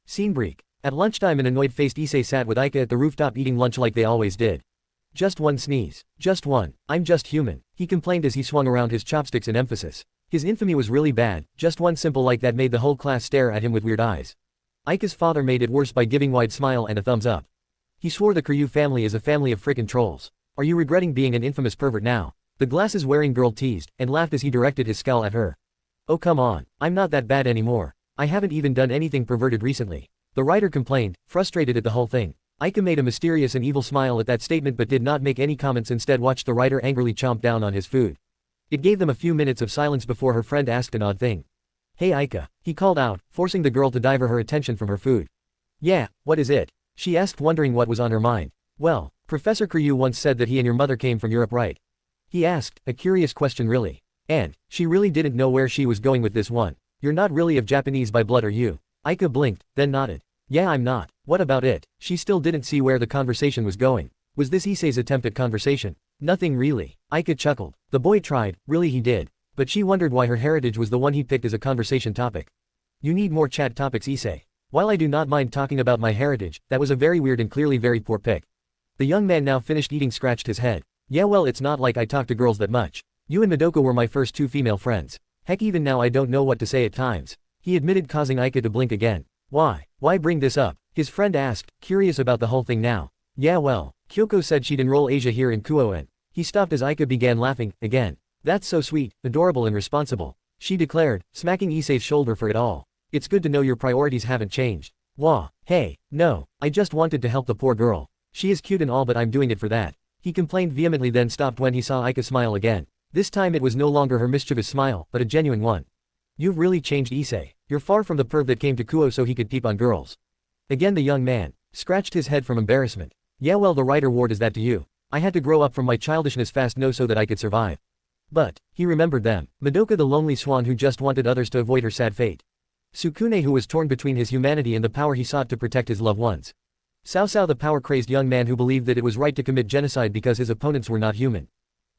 Scenebreak. At lunchtime, an annoyed-faced Issei sat with Aika at the rooftop eating lunch like they always did. Just one sneeze. Just one. I'm just human, he complained as he swung around his chopsticks in emphasis. His infamy was really bad, just one simple like that made the whole class stare at him with weird eyes. Aika's father made it worse by giving wide smile and a thumbs up. He swore the Kiryu family is a family of frickin' trolls. Are you regretting being an infamous pervert now? The glasses-wearing girl teased, and laughed as he directed his scowl at her. Oh come on, I'm not that bad anymore. I haven't even done anything perverted recently. The writer complained, frustrated at the whole thing. Aika made a mysterious and evil smile at that statement but did not make any comments, instead watched the writer angrily chomp down on his food. It gave them a few minutes of silence before her friend asked an odd thing. Hey Aika, he called out, forcing the girl to divert her attention from her food. Yeah, what is it? She asked, wondering what was on her mind. Well, Professor Kiryu once said that he and your mother came from Europe, right? He asked, a curious question really. And, she really didn't know where she was going with this one. You're not really of Japanese by blood, are you? Aika blinked, then nodded. Yeah, I'm not. What about it? She still didn't see where the conversation was going. Was this Issei's attempt at conversation? Nothing really. Aika chuckled. The boy tried, really he did. But she wondered why her heritage was the one he picked as a conversation topic. You need more chat topics, Issei. While I do not mind talking about my heritage, that was a very weird and clearly very poor pick. The young man, now finished eating, scratched his head. Yeah, well, it's not like I talk to girls that much. You and Madoka were my first two female friends. Heck, even now I don't know what to say at times. He admitted, causing Aika to blink again. Why? Why bring this up? His friend asked, curious about the whole thing now. Yeah, well, Kyoko said she'd enroll Asia here in Kuoen. He stopped as Aika began laughing, again. That's so sweet, adorable and responsible, she declared, smacking Issei's shoulder for it all. It's good to know your priorities haven't changed. Wah, hey, no, I just wanted to help the poor girl. She is cute and all but I'm doing it for that. He complained vehemently, then stopped when he saw Aika smile again. This time it was no longer her mischievous smile, but a genuine one. You've really changed, Issei. You're far from the perv that came to Kuo so he could peep on girls. Again the young man scratched his head from embarrassment. Yeah, well, the writer ward is that to you. I had to grow up from my childishness fast no so that I could survive. But, he remembered them. Madoka, the lonely swan who just wanted others to avoid her sad fate. Sukune, who was torn between his humanity and the power he sought to protect his loved ones. Cao, the power-crazed young man who believed that it was right to commit genocide because his opponents were not human.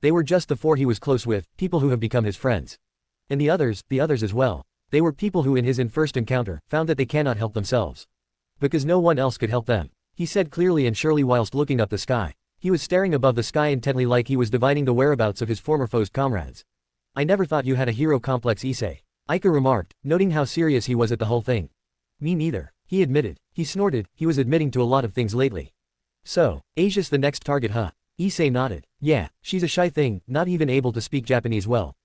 They were just the four he was close with, people who have become his friends. And the others as well. They were people who in his first encounter, found that they cannot help themselves. Because no one else could help them. He said clearly and surely whilst looking up the sky. He was staring above the sky intently like he was divining the whereabouts of his former foes' comrades. I never thought you had a hero complex, Issei. Aika remarked, noting how serious he was at the whole thing. Me neither, he admitted. He snorted, he was admitting to a lot of things lately. So, Asia's the next target, huh? Issei nodded. Yeah, she's a shy thing, not even able to speak Japanese well.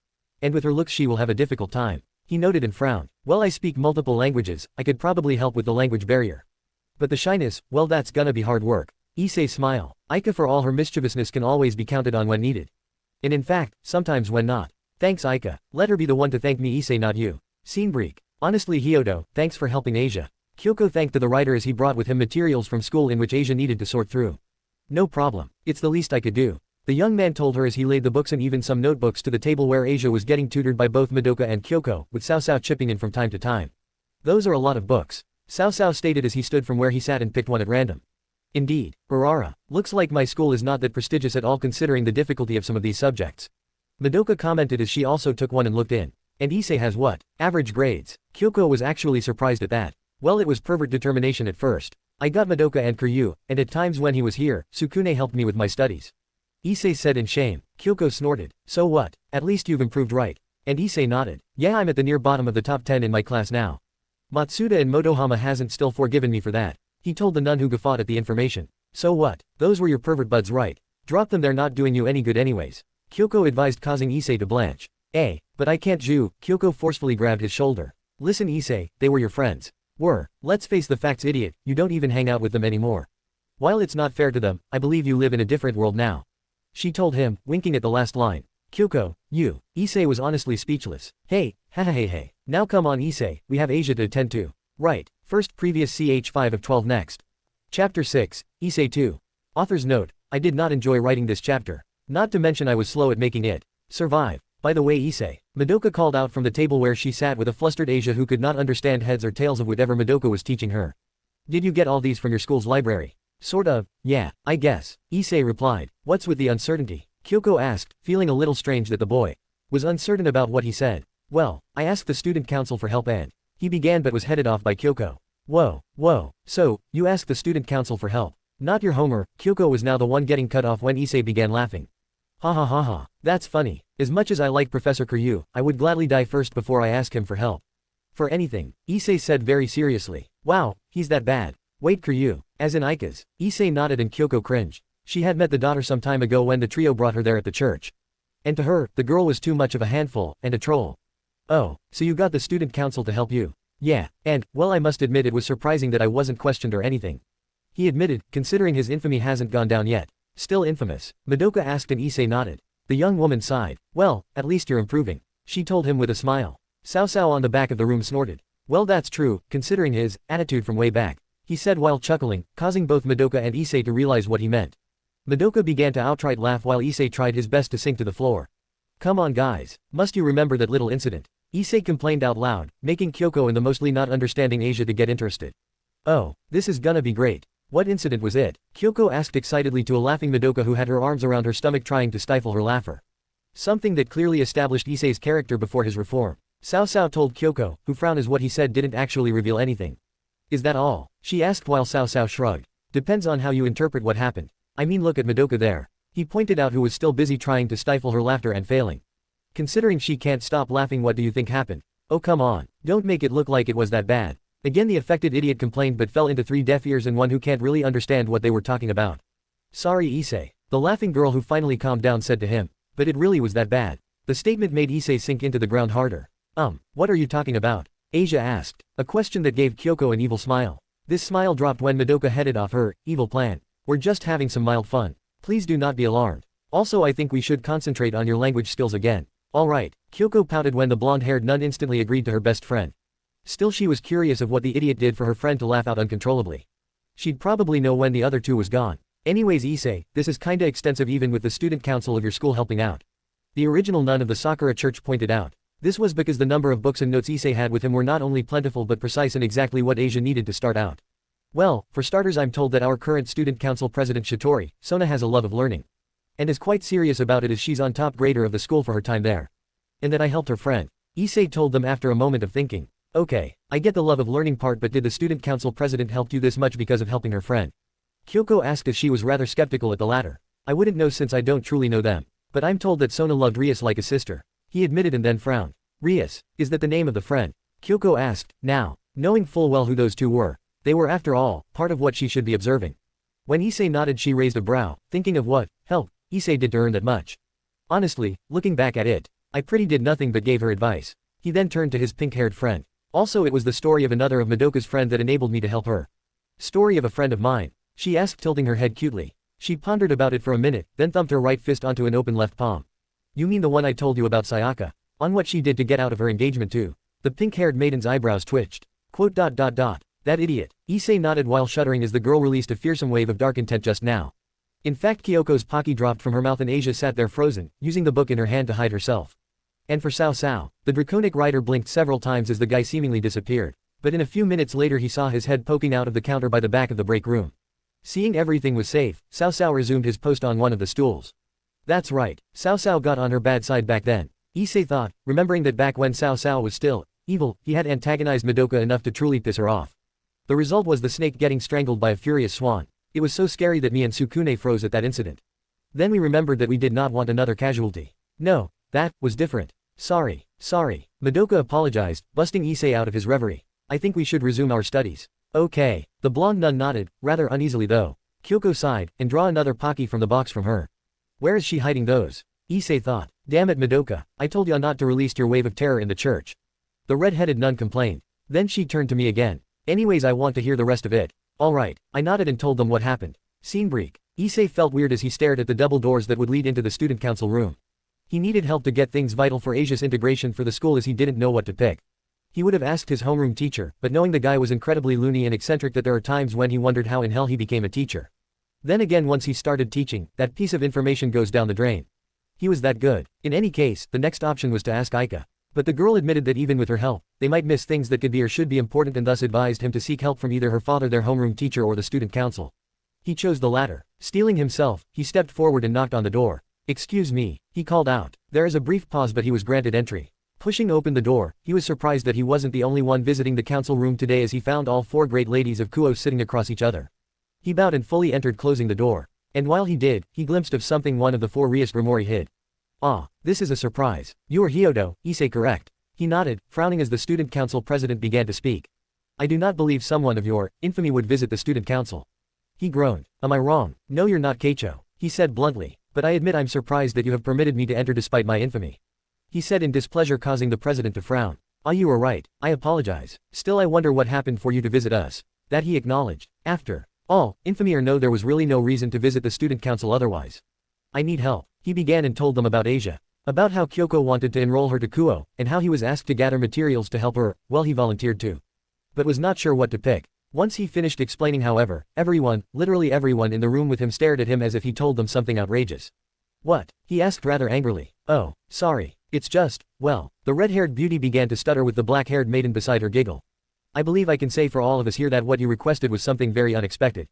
And with her looks she will have a difficult time. He noted and frowned. Well, I speak multiple languages, I could probably help with the language barrier. But the shyness, well, that's gonna be hard work. Issei smiled. Aika, for all her mischievousness, can always be counted on when needed. And in fact, sometimes when not. Thanks, Aika. Let her be the one to thank me, Issei, not you. Scenebreak. Honestly, Hyodo, thanks for helping Asia. Kyoko thanked the writer as he brought with him materials from school in which Asia needed to sort through. No problem. It's the least I could do. The young man told her as he laid the books and even some notebooks to the table where Asia was getting tutored by both Madoka and Kyoko, with Cao chipping in from time to time. Those are a lot of books. Cao Cao stated as he stood from where he sat and picked one at random. Indeed, Urara, looks like my school is not that prestigious at all considering the difficulty of some of these subjects. Madoka commented as she also took one and looked in. And Issei has what? Average grades. Kyoko was actually surprised at that. Well, it was pervert determination at first. I got Madoka and Kuryu, and at times when he was here, Sukune helped me with my studies. Issei said in shame. Kyoko snorted. So what? At least you've improved, right? And Issei nodded. Yeah, I'm at the near bottom of the top 10 in my class now. Matsuda and Motohama hasn't still forgiven me for that. He told the nun who guffawed at the information. So what? Those were your pervert buds, right? Drop them, they're not doing you any good anyways. Kyoko advised, causing Issei to blanch. But I can't. Kyoko forcefully grabbed his shoulder. Listen Issei, they were your friends. Let's face the facts, idiot, you don't even hang out with them anymore. While it's not fair to them, I believe you live in a different world now. She told him, winking at the last line. Kyoko, you. Issei was honestly speechless. Hey. Now come on Issei, we have Asia to attend to. Right, first previous ch5 of 12 next. Chapter 6, Issei 2. Author's note, I did not enjoy writing this chapter. Not to mention I was slow at making it survive. By the way Issei, Madoka called out from the table where she sat with a flustered Asia who could not understand heads or tails of whatever Madoka was teaching her. Did you get all these from your school's library? Sort of, yeah, I guess. Issei replied. What's with the uncertainty? Kyoko asked, feeling a little strange that the boy was uncertain about what he said. Well, I asked the student council for help and he began but was headed off by Kyoko. Whoa, so, you asked the student council for help. Not your Homer. Kyoko was now the one getting cut off when Issei began laughing. Ha, that's funny. As much as I like Professor Kuryu, I would gladly die first before I ask him for help. For anything, Issei said very seriously. Wow, he's that bad. Wait, Kuryu, as in Ika's. Issei nodded and Kyoko cringed. She had met the daughter some time ago when the trio brought her there at the church. And to her, the girl was too much of a handful, and a troll. Oh, so you got the student council to help you? Yeah, and, well, I must admit it was surprising that I wasn't questioned or anything. He admitted, considering his infamy hasn't gone down yet. Still infamous? Madoka asked and Issei nodded. The young woman sighed. Well, at least you're improving. She told him with a smile. Cao Cao on the back of the room snorted. Well, that's true, considering his attitude from way back. He said while chuckling, causing both Madoka and Issei to realize what he meant. Madoka began to outright laugh while Issei tried his best to sink to the floor. Come on guys, must you remember that little incident? Issei complained out loud, making Kyoko and the mostly not understanding Asia to get interested. Oh, this is gonna be great. What incident was it? Kyoko asked excitedly to a laughing Madoka who had her arms around her stomach trying to stifle her laughter. Something that clearly established Issei's character before his reform. Cao Cao told Kyoko, who frowned as what he said didn't actually reveal anything. Is that all? She asked while Cao Cao shrugged. Depends on how you interpret what happened. I mean look at Madoka there. He pointed out who was still busy trying to stifle her laughter and failing. Considering she can't stop laughing, what do you think happened? Oh come on, don't make it look like it was that bad. Again the affected idiot complained but fell into 3 deaf ears and one who can't really understand what they were talking about. Sorry Issei. The laughing girl who finally calmed down said to him. But it really was that bad. The statement made Issei sink into the ground harder. What are you talking about? Asia asked, a question that gave Kyoko an evil smile. This smile dropped when Madoka headed off her evil plan. We're just having some mild fun. Please do not be alarmed. Also I think we should concentrate on your language skills again. Alright, Kyoko pouted when the blonde-haired nun instantly agreed to her best friend. Still she was curious of what the idiot did for her friend to laugh out uncontrollably. She'd probably know when the other two was gone. Anyways Issei, this is kinda extensive even with the student council of your school helping out. The original nun of the Sakura church pointed out. This was because the number of books and notes Issei had with him were not only plentiful but precise and exactly what Asia needed to start out. Well, for starters I'm told that our current student council president Shitori, Sona has a love of learning. And is quite serious about it as she's on top grader of the school for her time there. And that I helped her friend. Issei told them after a moment of thinking. Okay, I get the love of learning part but did the student council president help you this much because of helping her friend? Kyoko asked as she was rather skeptical at the latter. I wouldn't know since I don't truly know them. But I'm told that Sona loved Rias like a sister. He admitted and then frowned. Rias, is that the name of the friend? Kyoko asked, now, knowing full well who those two were. They were after all, part of what she should be observing. When Issei nodded she raised a brow, thinking of what help Issei did to earn that much. Honestly, looking back at it, I pretty did nothing but gave her advice. He then turned to his pink-haired friend. Also it was the story of another of Madoka's friend that enabled me to help her. Story of a friend of mine? She asked tilting her head cutely. She pondered about it for a minute, then thumped her right fist onto an open left palm. You mean the one I told you about Sayaka? On what she did to get out of her engagement too. The pink-haired maiden's eyebrows twitched. That idiot. Issei nodded while shuddering as the girl released a fearsome wave of dark intent just now. In fact Kyoko's Pocky dropped from her mouth and Asia sat there frozen, using the book in her hand to hide herself. And for Cao Cao, the draconic rider blinked several times as the guy seemingly disappeared. But in a few minutes later he saw his head poking out of the counter by the back of the break room. Seeing everything was safe, Cao Cao resumed his post on one of the stools. That's right, Cao Cao got on her bad side back then. Issei thought, remembering that back when Cao Cao was still evil, he had antagonized Madoka enough to truly piss her off. The result was the snake getting strangled by a furious swan. It was so scary that me and Sukune froze at that incident. Then we remembered that we did not want another casualty. No, that was different. Sorry. Madoka apologized, busting Issei out of his reverie. I think we should resume our studies. Okay. The blonde nun nodded, rather uneasily though. Kyoko sighed, and draw another Pocky from the box from her. Where is she hiding those? Issei thought. Damn it Madoka, I told ya not to release your wave of terror in the church. The red-headed nun complained. Then she turned to me again. Anyways I want to hear the rest of it. Alright, I nodded and told them what happened. Scene break. Issei felt weird as he stared at the double doors that would lead into the student council room. He needed help to get things vital for Asia's integration for the school as he didn't know what to pick. He would have asked his homeroom teacher, but knowing the guy was incredibly loony and eccentric that there are times when he wondered how in hell he became a teacher. Then again once he started teaching, that piece of information goes down the drain. He was that good. In any case, the next option was to ask Aika. But the girl admitted that even with her help, they might miss things that could be or should be important and thus advised him to seek help from either her father, their homeroom teacher, or the student council. He chose the latter. Steeling himself, he stepped forward and knocked on the door. Excuse me, he called out. There is a brief pause but he was granted entry. Pushing open the door, he was surprised that he wasn't the only one visiting the council room today as he found all four great ladies of Kuo sitting across each other. He bowed and fully entered, closing the door. And while he did, he glimpsed of something one of the four Rias Grimori hid. Ah, this is a surprise. You are Hyodo, Issei correct? He nodded, frowning as the student council president began to speak. I do not believe someone of your infamy would visit the student council. He groaned. Am I wrong? No you're not Keicho, he said bluntly, but I admit I'm surprised that you have permitted me to enter despite my infamy. He said in displeasure, causing the president to frown. Ah, you were right, I apologize. Still I wonder what happened for you to visit us. That he acknowledged. After all, infamy or no, there was really no reason to visit the student council otherwise. I need help. He began and told them about Asia. About how Kyoko wanted to enroll her to Kuo, and how he was asked to gather materials to help her. Well, he volunteered too. But was not sure what to pick. Once he finished explaining, however, everyone, literally everyone in the room with him stared at him as if he told them something outrageous. What? He asked rather angrily. Oh, sorry. It's just, well, the red-haired beauty began to stutter with the black-haired maiden beside her giggle. I believe I can say for all of us here that what you requested was something very unexpected.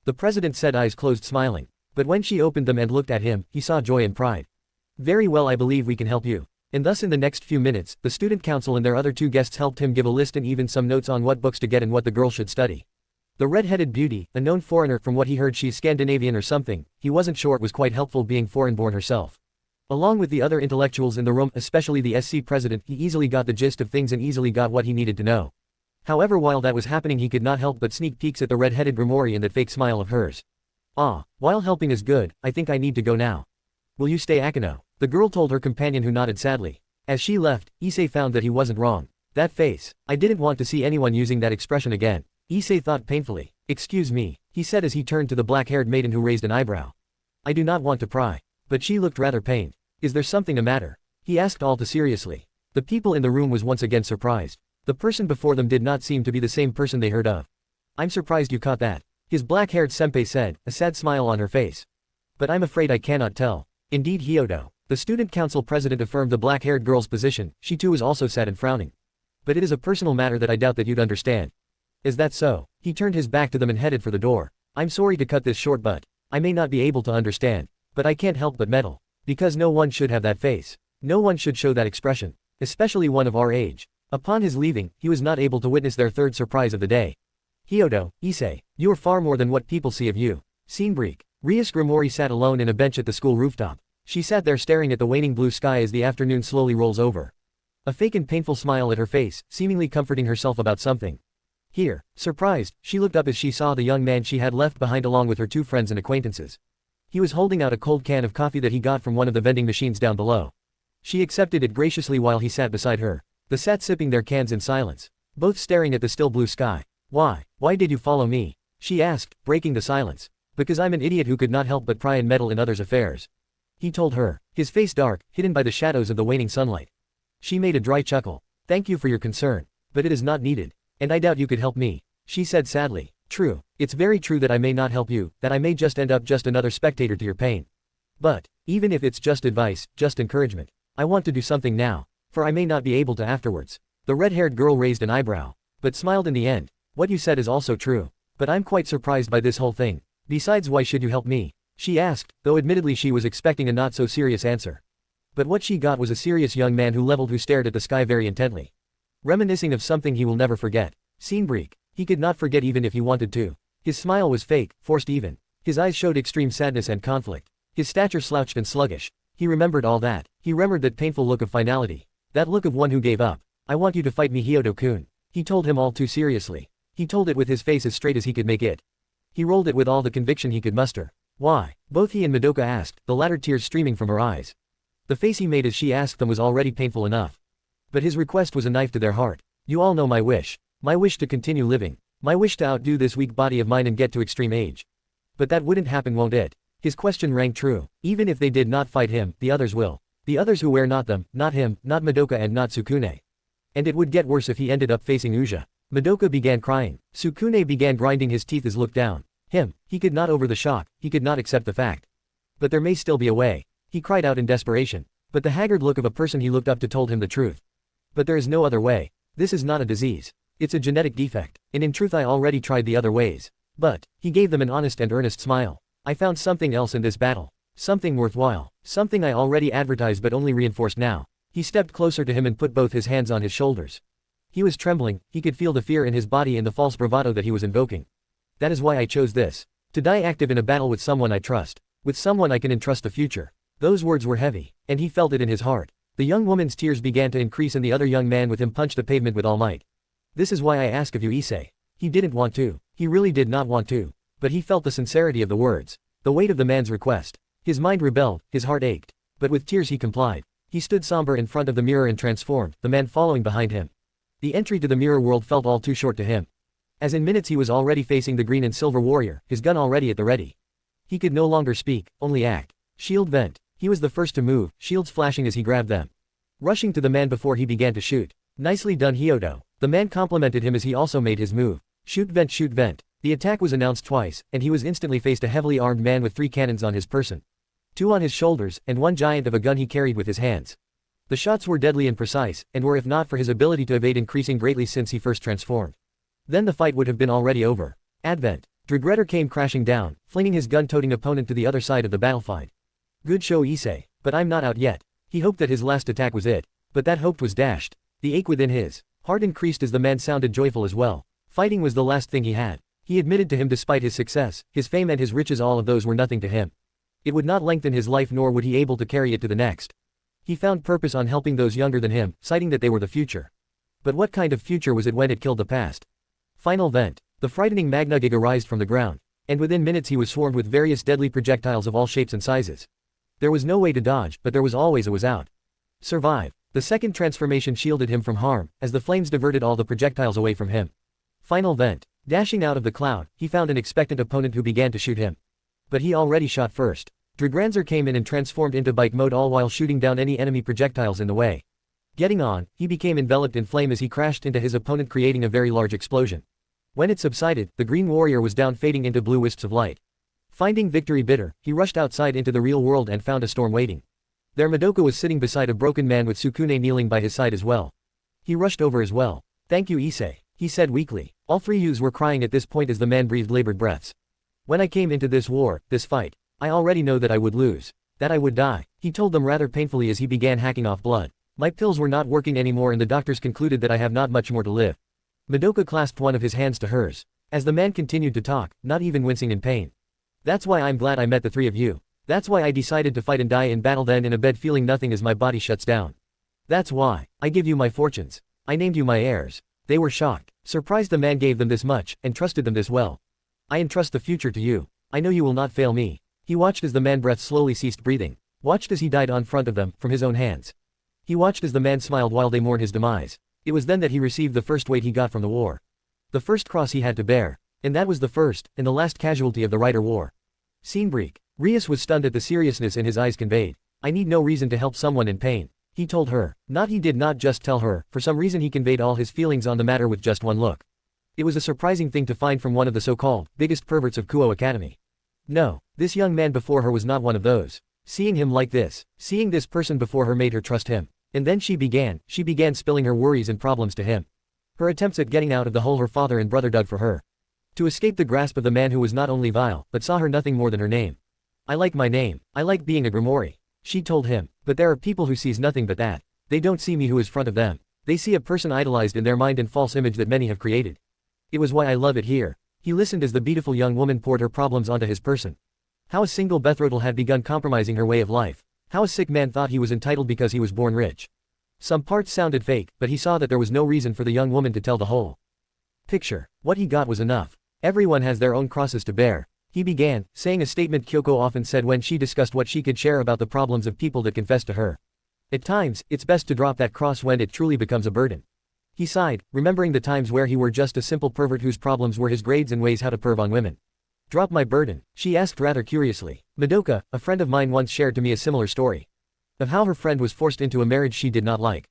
The president said, eyes closed, smiling. But when she opened them and looked at him, he saw joy and pride. Very well, I believe we can help you. And thus in the next few minutes, the student council and their other two guests helped him give a list and even some notes on what books to get and what the girl should study. The red-headed beauty, a known foreigner, from what he heard she's Scandinavian or something, he wasn't sure, it was quite helpful being foreign-born herself. Along with the other intellectuals in the room, especially the SC president, he easily got the gist of things and easily got what he needed to know. However, while that was happening he could not help but sneak peeks at the red-headed Grimori and that fake smile of hers. Ah, while helping is good, I think I need to go now. Will you stay, Akino? The girl told her companion, who nodded sadly. As she left, Issei found that he wasn't wrong. That face. I didn't want to see anyone using that expression again. Issei thought painfully. Excuse me, he said as he turned to the black-haired maiden who raised an eyebrow. I do not want to pry. But she looked rather pained. Is there something the matter? He asked all too seriously. The people in the room was once again surprised. The person before them did not seem to be the same person they heard of. I'm surprised you caught that. His black-haired senpai said, a sad smile on her face. But I'm afraid I cannot tell. Indeed, Hyodo. The student council president affirmed the black-haired girl's position. She too was also sad and frowning. But it is a personal matter that I doubt that you'd understand. Is that so? He turned his back to them and headed for the door. I'm sorry to cut this short, but I may not be able to understand. But I can't help but meddle. Because no one should have that face. No one should show that expression. Especially one of our age. Upon his leaving, he was not able to witness their third surprise of the day. Hyodo, Issei, you are far more than what people see of you. Scene break. Rias Grimori sat alone in a bench at the school rooftop. She sat there staring at the waning blue sky as the afternoon slowly rolls over. A fake and painful smile at her face, seemingly comforting herself about something. Here, surprised, she looked up as she saw the young man she had left behind along with her two friends and acquaintances. He was holding out a cold can of coffee that he got from one of the vending machines down below. She accepted it graciously while he sat beside her. They sat sipping their cans in silence, both staring at the still blue sky. Why did you follow me? She asked, breaking the silence. Because I'm an idiot who could not help but pry and meddle in others' affairs. He told her, his face dark, hidden by the shadows of the waning sunlight. She made a dry chuckle. Thank you for your concern. But it is not needed. And I doubt you could help me. She said sadly. True. It's very true that I may not help you, that I may just end up just another spectator to your pain. But, even if it's just advice, just encouragement, I want to do something now. For I may not be able to afterwards. The red-haired girl raised an eyebrow. but smiled in the end. What you said is also true. But I'm quite surprised by this whole thing. Besides, why should you help me? She asked, though admittedly she was expecting a not so serious answer. But what she got was a serious young man who stared at the sky very intently. Reminiscing of something he will never forget. Scene break. He could not forget even if he wanted to. His smile was fake, forced even. His eyes showed extreme sadness and conflict. His stature slouched and sluggish. He remembered all that. He remembered that painful look of finality. That look of one who gave up. I want you to fight me, Hyoto-kun. He told him all too seriously. He told it with his face as straight as he could make it. He rolled it with all the conviction he could muster. Why? Both he and Madoka asked, the latter tears streaming from her eyes. The face he made as she asked them was already painful enough. But his request was a knife to their heart. You all know my wish. My wish to continue living. My wish to outdo this weak body of mine and get to extreme age. But that wouldn't happen, won't it? His question rang true. Even if they did not fight him, the others will. The others who were not them, not him, not Madoka and not Sukune. And it would get worse if he ended up facing Uja. Madoka began crying. Sukune began grinding his teeth as looked down. He could not over the shock, he could not accept the fact. But there may still be a way. He cried out in desperation. But the haggard look of a person he looked up to told him the truth. But there is no other way. This is not a disease. It's a genetic defect. And in truth I already tried the other ways. But, he gave them an honest and earnest smile. I found something else in this battle. Something worthwhile. Something I already advertised but only reinforced now. He stepped closer to him and put both his hands on his shoulders. He was trembling, he could feel the fear in his body and the false bravado that he was invoking. That is why I chose this. To die active in a battle with someone I trust. With someone I can entrust the future. Those words were heavy, and he felt it in his heart. The young woman's tears began to increase and the other young man with him punched the pavement with all might. This is why I ask of you, Issei. He didn't want to. He really did not want to. But he felt the sincerity of the words. The weight of the man's request. His mind rebelled, his heart ached. But with tears he complied. He stood somber in front of the mirror and transformed, the man following behind him. The entry to the mirror world felt all too short to him. As in minutes he was already facing the green and silver warrior, his gun already at the ready. He could no longer speak, only act. Shield vent. He was the first to move, shields flashing as he grabbed them. Rushing to the man before he began to shoot. Nicely done, Hyoto. The man complimented him as he also made his move. Shoot vent, shoot vent. The attack was announced twice, and he was instantly faced a heavily armed man with 3 cannons on his person. 2 on his shoulders, and 1 giant of a gun he carried with his hands. The shots were deadly and precise, and were if not for his ability to evade increasing greatly since he first transformed. Then the fight would have been already over. Advent. Dragretter came crashing down, flinging his gun-toting opponent to the other side of the battlefield. Good show, Issei, but I'm not out yet. He hoped that his last attack was it. But that hope was dashed. The ache within his heart increased as the man sounded joyful as well. Fighting was the last thing he had. He admitted to him despite his success, his fame and his riches, all of those were nothing to him. It would not lengthen his life nor would he able to carry it to the next. He found purpose on helping those younger than him, citing that they were the future. But what kind of future was it when it killed the past? Final vent. The frightening Magna Giga rised from the ground. And within minutes he was swarmed with various deadly projectiles of all shapes and sizes. There was no way to dodge, but there was always a was out. Survive. The second transformation shielded him from harm, as the flames diverted all the projectiles away from him. Final vent. Dashing out of the cloud, he found an expectant opponent who began to shoot him. But he already shot first. Dragranzer came in and transformed into bike mode, all while shooting down any enemy projectiles in the way. Getting on, he became enveloped in flame as he crashed into his opponent, creating a very large explosion. When it subsided, the green warrior was down, fading into blue wisps of light. Finding victory bitter, he rushed outside into the real world and found a storm waiting. There Madoka was sitting beside a broken man with Sukune kneeling by his side as well. He rushed over as well. Thank you, Issei, he said weakly. All 3 youths were crying at this point as the man breathed labored breaths. When I came into this war, this fight, I already know that I would lose. That I would die, he told them rather painfully as he began hacking off blood. My pills were not working anymore and the doctors concluded that I have not much more to live. Madoka clasped one of his hands to hers. As the man continued to talk, not even wincing in pain. That's why I'm glad I met the 3 of you. That's why I decided to fight and die in battle, then in a bed feeling nothing as my body shuts down. That's why I give you my fortunes. I named you my heirs. They were shocked. Surprised the man gave them this much, and trusted them this well. I entrust the future to you. I know you will not fail me. He watched as the man breath slowly ceased breathing. Watched as he died on front of them, from his own hands. He watched as the man smiled while they mourned his demise. It was then that he received the first weight he got from the war. The first cross he had to bear. And that was the first, and the last casualty of the Rider War. Scene break. Rias was stunned at the seriousness in his eyes conveyed. I need no reason to help someone in pain, he told her. He did not just tell her, for some reason he conveyed all his feelings on the matter with just one look. It was a surprising thing to find from one of the so-called biggest perverts of Kuo Academy. No, this young man before her was not one of those. Seeing him like this, seeing this person before her made her trust him. And then she began spilling her worries and problems to him. Her attempts at getting out of the hole her father and brother dug for her. To escape the grasp of the man who was not only vile, but saw her nothing more than her name. I like my name. I like being a grimoire. She told him. But there are people who sees nothing but that. They don't see me who is front of them. They see a person idolized in their mind and false image that many have created. It was why I love it here. He listened as the beautiful young woman poured her problems onto his person. How a single betrothal had begun compromising her way of life. How a sick man thought he was entitled because he was born rich. Some parts sounded fake, but he saw that there was no reason for the young woman to tell the whole picture. What he got was enough. Everyone has their own crosses to bear. He began, saying a statement Kyoko often said when she discussed what she could share about the problems of people that confess to her. At times, it's best to drop that cross when it truly becomes a burden. He sighed, remembering the times where he were just a simple pervert whose problems were his grades and ways how to perv on women. Drop my burden, she asked rather curiously. Madoka, a friend of mine once shared to me a similar story. Of how her friend was forced into a marriage she did not like.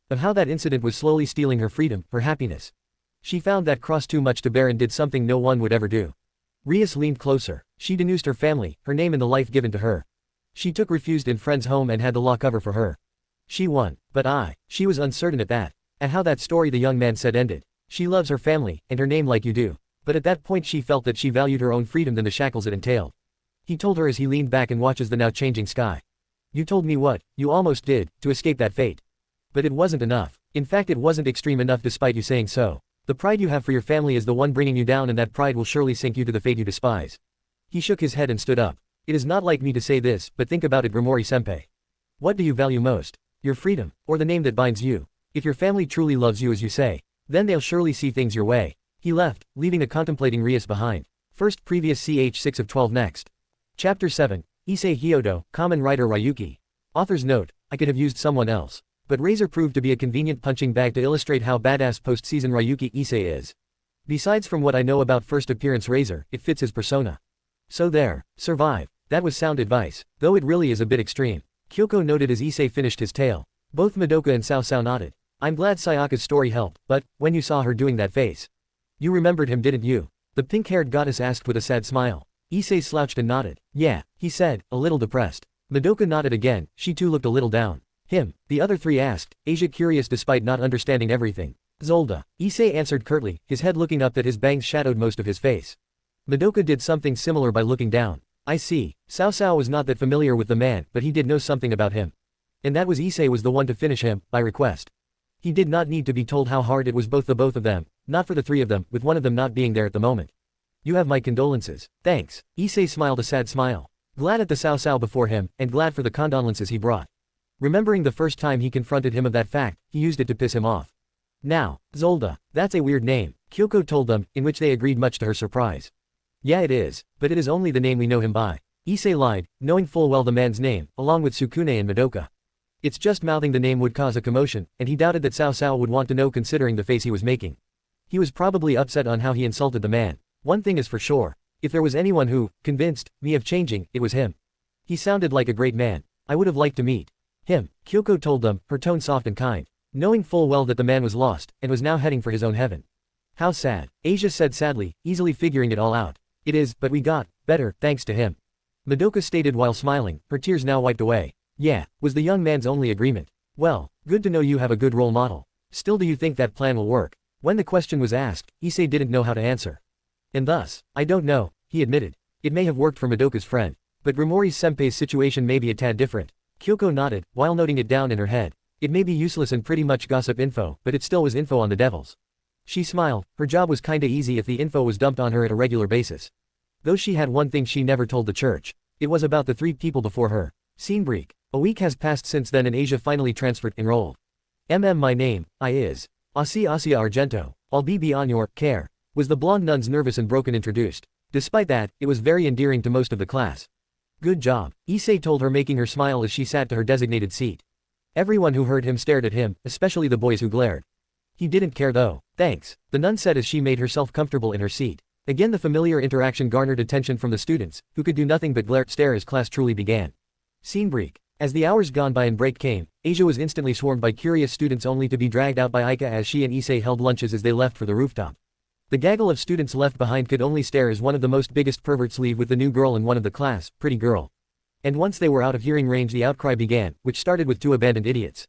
Of how that incident was slowly stealing her freedom, her happiness. She found that cross too much to bear and did something no one would ever do. Rias leaned closer. She denounced her family, her name and the life given to her. She took refused in friend's home and had the law cover for her. She won. But she was uncertain at that. At how that story the young man said ended. She loves her family, and her name like you do. But at that point she felt that she valued her own freedom than the shackles it entailed. He told her as he leaned back and watches the now changing sky. You told me what, you almost did, to escape that fate. But it wasn't enough. In fact it wasn't extreme enough despite you saying so. The pride you have for your family is the one bringing you down and that pride will surely sink you to the fate you despise. He shook his head and stood up. It is not like me to say this, but think about it Grimoire-senpai. What do you value most? Your freedom, or the name that binds you? If your family truly loves you as you say, then they'll surely see things your way. He left, leaving the contemplating Rias behind. First previous ch 6 of 12 next. Chapter 7, Issei Hyodo, Kamen Rider Ryuki. Author's note, I could have used someone else. But Razor proved to be a convenient punching bag to illustrate how badass post-season Ryuki Issei is. Besides from what I know about first appearance Razor, it fits his persona. So there, survive. That was sound advice, though it really is a bit extreme. Kyoko noted as Issei finished his tale. Both Madoka and Sao nodded. I'm glad Sayaka's story helped, but, when you saw her doing that face. You remembered him didn't you? The pink-haired goddess asked with a sad smile. Issei slouched and nodded. Yeah, he said, a little depressed. Madoka nodded again, she too looked a little down. Him, the other three asked, Asia curious despite not understanding everything. Zolda. Issei answered curtly, his head looking up that his bangs shadowed most of his face. Madoka did something similar by looking down. I see. Sao was not that familiar with the man, but he did know something about him. And that was Issei was the one to finish him, by request. He did not need to be told how hard it was both of them, not for the three of them, with one of them not being there at the moment. You have my condolences. Thanks. Issei smiled a sad smile. Glad at the Sao before him, and glad for the condolences he brought. Remembering the first time he confronted him of that fact, he used it to piss him off. Now, Zolda, that's a weird name, Kyoko told them, in which they agreed much to her surprise. Yeah it is, but it is only the name we know him by. Issei lied, knowing full well the man's name, along with Sukune and Madoka. It's just mouthing the name would cause a commotion, and he doubted that Sao would want to know considering the face he was making. He was probably upset on how he insulted the man. One thing is for sure. If there was anyone who, convinced, me of changing, it was him. He sounded like a great man. I would have liked to meet him, Kyoko told them, her tone soft and kind. Knowing full well that the man was lost, and was now heading for his own heaven. How sad, Asia said sadly, easily figuring it all out. It is, but we got better, thanks to him. Madoka stated while smiling, her tears now wiped away. Yeah, was the young man's only agreement. Well, good to know you have a good role model. Still do you think that plan will work? When the question was asked, Issei didn't know how to answer. And thus, I don't know, he admitted. It may have worked for Madoka's friend. But Rimori-senpai's situation may be a tad different. Kyoko nodded, while noting it down in her head. It may be useless and pretty much gossip info, but it still was info on the devils. She smiled, her job was kinda easy if the info was dumped on her at a regular basis. Though she had one thing she never told the church. It was about the three people before her. Scene break. A week has passed since then and Asia finally transferred, enrolled. My name, I is. Asia Argento. I'll be beyond your care. Was the blonde nun's nervous and broken introduced. Despite that, it was very endearing to most of the class. Good job, Issei told her making her smile as she sat to her designated seat. Everyone who heard him stared at him, especially the boys who glared. He didn't care though. Thanks, the nun said as she made herself comfortable in her seat. Again the familiar interaction garnered attention from the students, who could do nothing but stare as class truly began. Scene break. As the hours gone by and break came, Asia was instantly swarmed by curious students only to be dragged out by Aika as she and Issei held lunches as they left for the rooftop. The gaggle of students left behind could only stare as one of the most biggest perverts leave with the new girl in one of the class, pretty girl. And once they were out of hearing range the outcry began, which started with two abandoned idiots.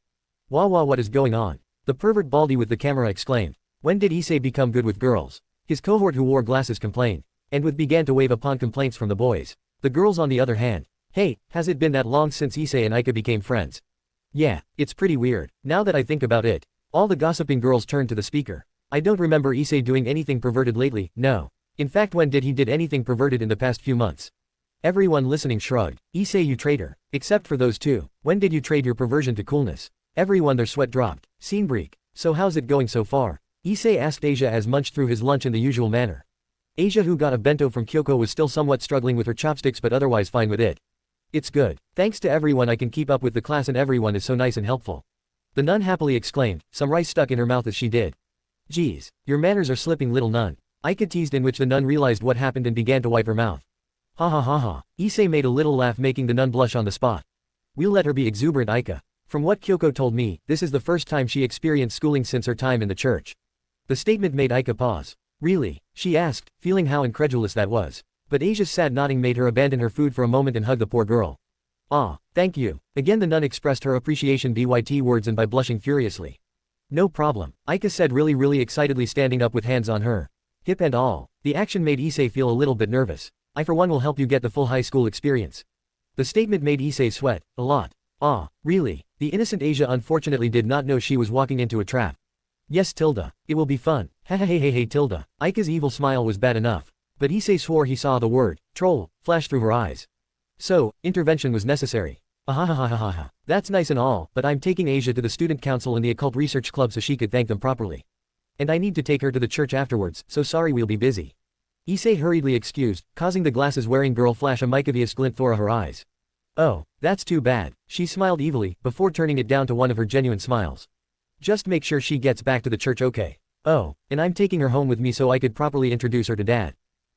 Wah what is going on? The pervert Baldy with the camera exclaimed. When did Issei become good with girls? His cohort who wore glasses complained, and with began to wave upon complaints from the boys. The girls on the other hand. Hey, has it been that long since Issei and Aika became friends? Yeah, it's pretty weird, now that I think about it. All the gossiping girls turned to the speaker. I don't remember Issei doing anything perverted lately, no. In fact, when did he did anything perverted in the past few months? Everyone listening shrugged. Issei, you traitor. Except for those two. When did you trade your perversion to coolness? Everyone their sweat dropped. Scene break. So how's it going so far? Issei asked Asia as munched through his lunch in the usual manner. Asia, who got a bento from Kyoko, was still somewhat struggling with her chopsticks but otherwise fine with it. It's good. Thanks to everyone, I can keep up with the class and everyone is so nice and helpful. The nun happily exclaimed, some rice stuck in her mouth as she did. Geez, your manners are slipping, little nun. Aika teased, in which the nun realized what happened and began to wipe her mouth. Ha ha ha ha. Issei made a little laugh, making the nun blush on the spot. We'll let her be exuberant, Aika. From what Kyoko told me, this is the first time she experienced schooling since her time in the church. The statement made Aika pause. Really? She asked, feeling how incredulous that was. But Asia's sad nodding made her abandon her food for a moment and hug the poor girl. Ah, thank you. Again the nun expressed her appreciation byt words and by blushing furiously. No problem, Aika said, really excitedly, standing up with hands on her hip and all. The action made Issei feel a little bit nervous. I for one will help you get the full high school experience. The statement made Issei sweat a lot. Ah, really? The innocent Asia unfortunately did not know she was walking into a trap. Yes, Tilda, it will be fun. Hey, Tilda. Aika's evil smile was bad enough. But Issei swore he saw the word troll flash through her eyes. So, intervention was necessary. Ahahahaha. That's nice and all, but I'm taking Asia to the student council and the occult research club so she could thank them properly. And I need to take her to the church afterwards, so sorry, we'll be busy. Issei hurriedly excused, causing the glasses-wearing girl flash a mischievous glint through her eyes. Oh, that's too bad. She smiled evilly, before turning it down to one of her genuine smiles. Just make sure she gets back to the church, okay? Oh, and I'm taking her home with me so I could properly introduce her to Dad.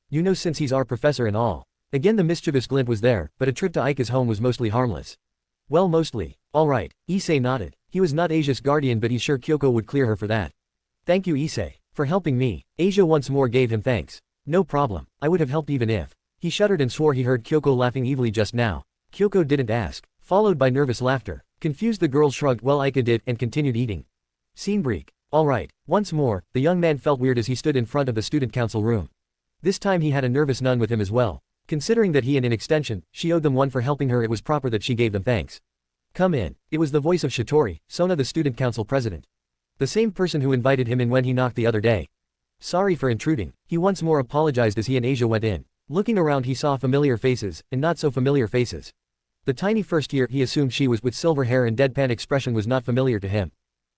You know, since he's our professor and all. Again the mischievous glint was there, but a trip to Aika's home was mostly harmless. Well, mostly. Alright, Issei nodded. He was not Asia's guardian, but he's sure Kyoko would clear her for that. Thank you, Issei, for helping me. Asia once more gave him thanks. No problem, I would have helped even if. He shuddered and swore he heard Kyoko laughing evilly just now. Kyoko didn't ask, followed by nervous laughter. Confused, the girl shrugged while Aika did and continued eating. Scene break. Alright, once more, the young man felt weird as he stood in front of the student council room. This time he had a nervous nun with him as well. Considering that he and in extension, she owed them one for helping her, it was proper that she gave them thanks. Come in. It was the voice of Shitori, Sona, the student council president. The same person who invited him in when he knocked the other day. Sorry for intruding. He once more apologized as he and Asia went in. Looking around he saw familiar faces, and not so familiar faces. The tiny first year he assumed she was with silver hair and deadpan expression was not familiar to him.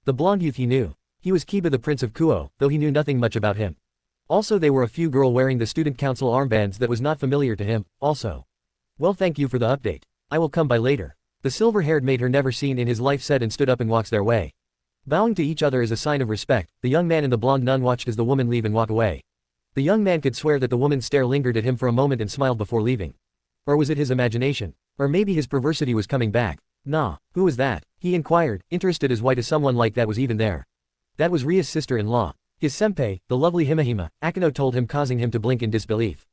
The blonde youth he knew. He was Kiba, the prince of Kuo, though he knew nothing much about him. Also there were a few girl wearing the student council armbands that was not familiar to him, also. Well, thank you for the update. I will come by later. The silver-haired maid her never seen in his life said and stood up and walks their way. Bowing to each other as a sign of respect, the young man and the blonde nun watched as the woman leave and walk away. The young man could swear that the woman's stare lingered at him for a moment and smiled before leaving. Or was it his imagination? Or maybe his perversity was coming back. Nah, who was that? He inquired, interested as why someone like that was even there. That was Rias' sister-in-law. His senpai, the lovely Himahima, Akino told him, causing him to blink in disbelief.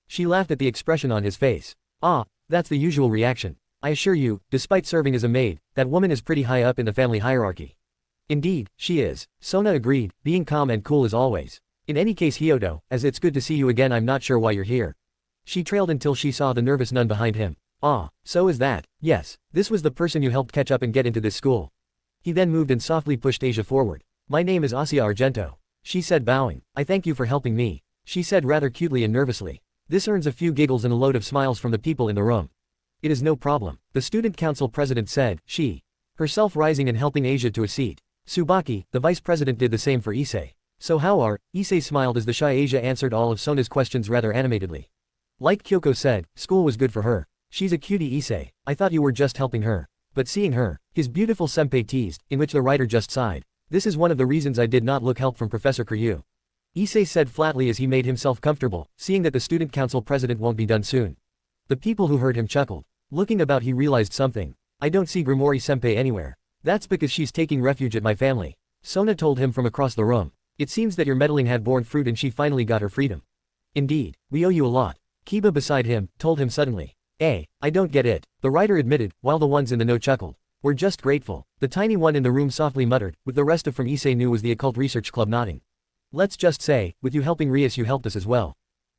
She laughed at the expression on his face. Ah, that's the usual reaction. I assure you, despite serving as a maid, that woman is pretty high up in the family hierarchy. Indeed, she is. Sona agreed, being calm and cool as always. In any case, Hyodo, as it's good to see you again, I'm not sure why you're here. She trailed until she saw the nervous nun behind him. Ah, so is that. Yes, this was the person you helped catch up and get into this school. He then moved and softly pushed Asia forward. My name is Asia Argento. She said, bowing. I thank you for helping me. She said rather cutely and nervously. This earns a few giggles and a load of smiles from the people in the room. It is no problem, the student council president said, she herself rising and helping Asia to a seat. Tsubaki, the vice president, did the same for Issei. So how are? Issei smiled as the shy Asia answered all of Sona's questions rather animatedly. Like Kyoko said, school was good for her. She's a cutie, Issei. I thought you were just helping her. But seeing her, his beautiful senpai teased, in which the writer just sighed. This is one of the reasons I did not look help from Professor Kiryu. Issei said flatly as he made himself comfortable, seeing that the student council president won't be done soon. The people who heard him chuckled. Looking about he realized something. I don't see Grimori senpai anywhere. That's because she's taking refuge at my family. Sona told him from across the room. It seems that your meddling had borne fruit and she finally got her freedom. Indeed, we owe you a lot. Kiba beside him, told him suddenly. I don't get it, the writer admitted, while the ones in the know chuckled. We're just grateful. The tiny one in the room softly muttered, with the rest of from Issei knew was the occult research club nodding. Let's just say, with you helping Rias you helped us as well.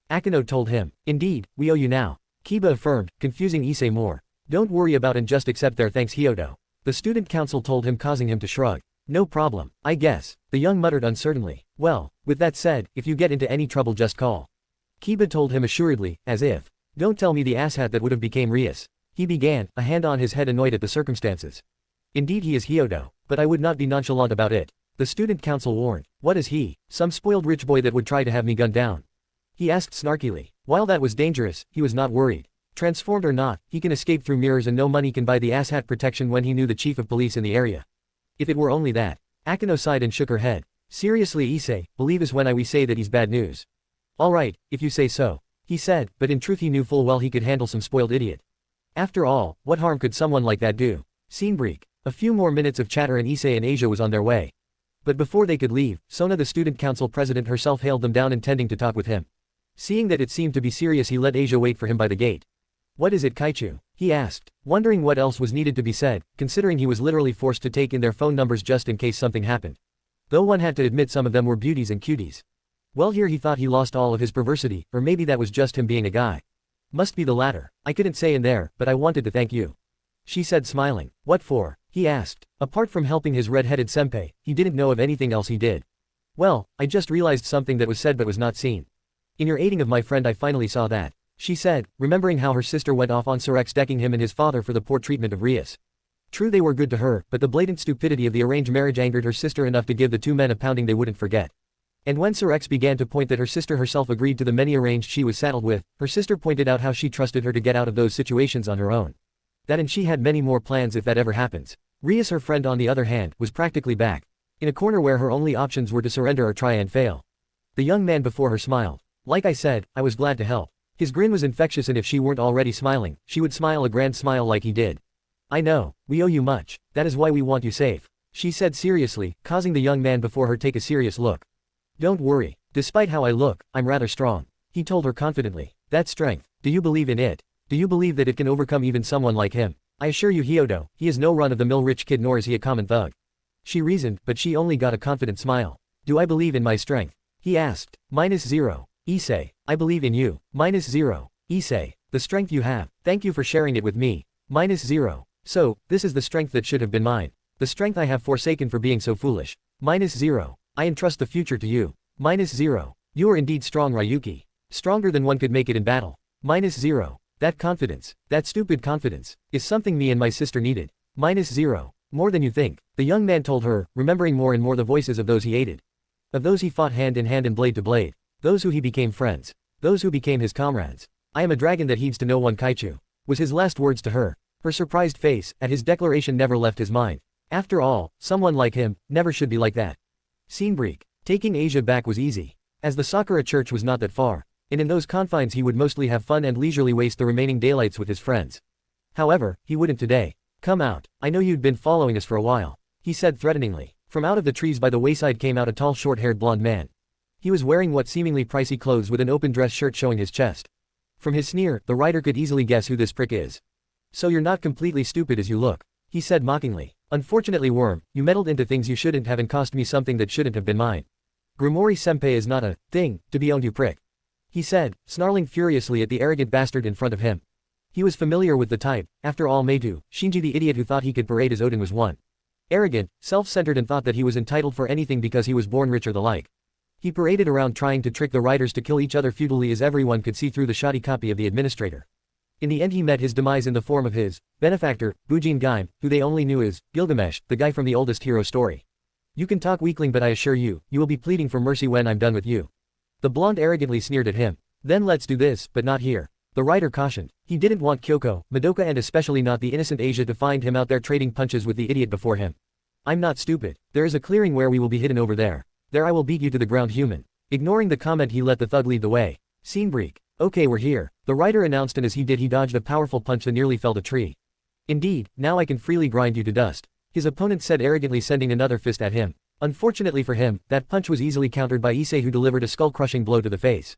Akino told him. Indeed, we owe you now. Kiba affirmed, confusing Issei more. Don't worry about and just accept their thanks Hyodo. The student council told him, causing him to shrug. No problem, I guess, the young muttered uncertainly. Well, with that said, if you get into any trouble just call. Kiba told him assuredly, as if. Don't tell me the asshat that would have became Rias. He began, a hand on his head annoyed at the circumstances. Indeed he is Hyodo, but I would not be nonchalant about it. The student council warned. What is he? Some spoiled rich boy that would try to have me gunned down? He asked snarkily. While that was dangerous, he was not worried. Transformed or not, he can escape through mirrors and no money can buy the asshat protection when he knew the chief of police in the area. If it were only that. Akino sighed and shook her head. Seriously Issei, believe us when we say that he's bad news. Alright, if you say so. He said, but in truth he knew full well he could handle some spoiled idiot. After all, what harm could someone like that do? Scene break. A few more minutes of chatter and Issei and Asia was on their way. But before they could leave, Sona the student council president herself hailed them down intending to talk with him. Seeing that it seemed to be serious he let Asia wait for him by the gate. What is it Kaichu? He asked, wondering what else was needed to be said, considering he was literally forced to take in their phone numbers just in case something happened. Though one had to admit some of them were beauties and cuties. Well here he thought he lost all of his perversity, or maybe that was just him being a guy. Must be the latter. I couldn't say in there, but I wanted to thank you. She said smiling. What for? He asked. Apart from helping his red-headed senpai, he didn't know of anything else he did. Well, I just realized something that was said but was not seen. In your aiding of my friend I finally saw that. She said, remembering how her sister went off on Surex decking him and his father for the poor treatment of Rias. True they were good to her, but the blatant stupidity of the arranged marriage angered her sister enough to give the two men a pounding they wouldn't forget. And when Surex began to point that her sister herself agreed to the many arranged she was saddled with, her sister pointed out how she trusted her to get out of those situations on her own. That and she had many more plans if that ever happens. Rias her friend on the other hand, was practically back. In a corner where her only options were to surrender or try and fail. The young man before her smiled. Like I said, I was glad to help. His grin was infectious and if she weren't already smiling, she would smile a grand smile like he did. I know, we owe you much, that is why we want you safe. She said seriously, causing the young man before her take a serious look. Don't worry, despite how I look, I'm rather strong. He told her confidently. That strength, do you believe in it? Do you believe that it can overcome even someone like him? I assure you Hyodo, he is no run-of-the-mill rich kid nor is he a common thug. She reasoned, but she only got a confident smile. Do I believe in my strength? He asked. -0. Issei, I believe in you. -0. Issei, the strength you have, thank you for sharing it with me. -0. So, this is the strength that should have been mine. The strength I have forsaken for being so foolish. -0. I entrust the future to you. -0. You are indeed strong Ryuki. Stronger than one could make it in battle. -0. That confidence, that stupid confidence, is something me and my sister needed. -0. More than you think, the young man told her, remembering more and more the voices of those he aided. Of those he fought hand in hand and blade to blade. Those who he became friends. Those who became his comrades. I am a dragon that heeds to no one Kaichu. Was his last words to her. Her surprised face, at his declaration never left his mind. After all, someone like him, never should be like that. Scene break. Taking Asia back was easy. As the Sakura church was not that far. And in those confines he would mostly have fun and leisurely waste the remaining daylights with his friends. However, he wouldn't today. Come out, I know you'd been following us for a while. He said threateningly. From out of the trees by the wayside came out a tall short-haired blonde man. He was wearing what seemingly pricey clothes with an open dress shirt showing his chest. From his sneer, the rider could easily guess who this prick is. So you're not completely stupid as you look. He said mockingly. Unfortunately worm, you meddled into things you shouldn't have and cost me something that shouldn't have been mine. Grumori senpai is not a thing to be owned you prick. He said, snarling furiously at the arrogant bastard in front of him. He was familiar with the type, after all Meitu, Shinji the idiot who thought he could parade as Odin was one. Arrogant, self-centered and thought that he was entitled for anything because he was born rich or the like. He paraded around trying to trick the riders to kill each other futilely as everyone could see through the shoddy copy of the administrator. In the end he met his demise in the form of his benefactor, Bujin Gaim, who they only knew as Gilgamesh, the guy from the oldest hero story. You can talk weakling but I assure you, you will be pleading for mercy when I'm done with you. The blonde arrogantly sneered at him. Then let's do this, but not here. The rider cautioned. He didn't want Kyoko, Madoka and especially not the innocent Asia to find him out there trading punches with the idiot before him. I'm not stupid. There is a clearing where we will be hidden over there. There I will beat you to the ground human. Ignoring the comment he let the thug lead the way. Scene break. Okay we're here, the rider announced and as he did he dodged a powerful punch that nearly felled a tree. Indeed, now I can freely grind you to dust. His opponent said arrogantly sending another fist at him. Unfortunately for him, that punch was easily countered by Issei who delivered a skull-crushing blow to the face.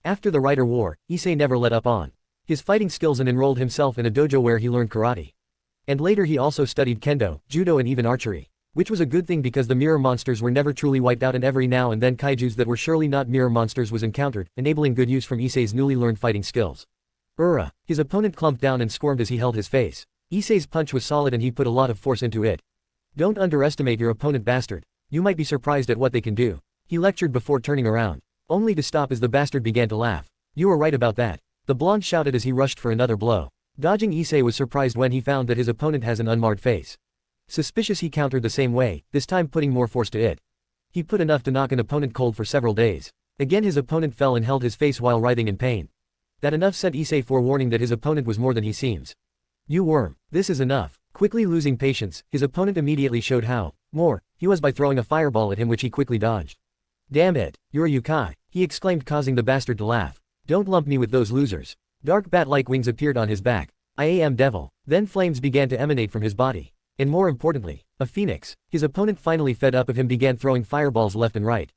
After the rider war, Issei never let up on his fighting skills and enrolled himself in a dojo where he learned karate. And later he also studied kendo, judo and even archery. Which was a good thing because the mirror monsters were never truly wiped out and every now and then kaijus that were surely not mirror monsters was encountered, enabling good use from Issei's newly learned fighting skills. His opponent clumped down and squirmed as he held his face. Issei's punch was solid and he put a lot of force into it. Don't underestimate your opponent, bastard. You might be surprised at what they can do. He lectured before turning around. Only to stop as the bastard began to laugh. You were right about that. The blonde shouted as he rushed for another blow. Dodging, Issei was surprised when he found that his opponent has an unmarred face. Suspicious, he countered the same way, this time putting more force to it. He put enough to knock an opponent cold for several days. Again his opponent fell and held his face while writhing in pain. That enough sent Issei forewarning that his opponent was more than he seems. You worm, this is enough. Quickly losing patience, his opponent immediately showed how he was by throwing a fireball at him which he quickly dodged. Damn it, you're a yokai, he exclaimed, causing the bastard to laugh. Don't lump me with those losers. Dark bat-like wings appeared on his back. I am devil. Then flames began to emanate from his body. And more importantly, a phoenix. His opponent, finally fed up of him, began throwing fireballs left and right.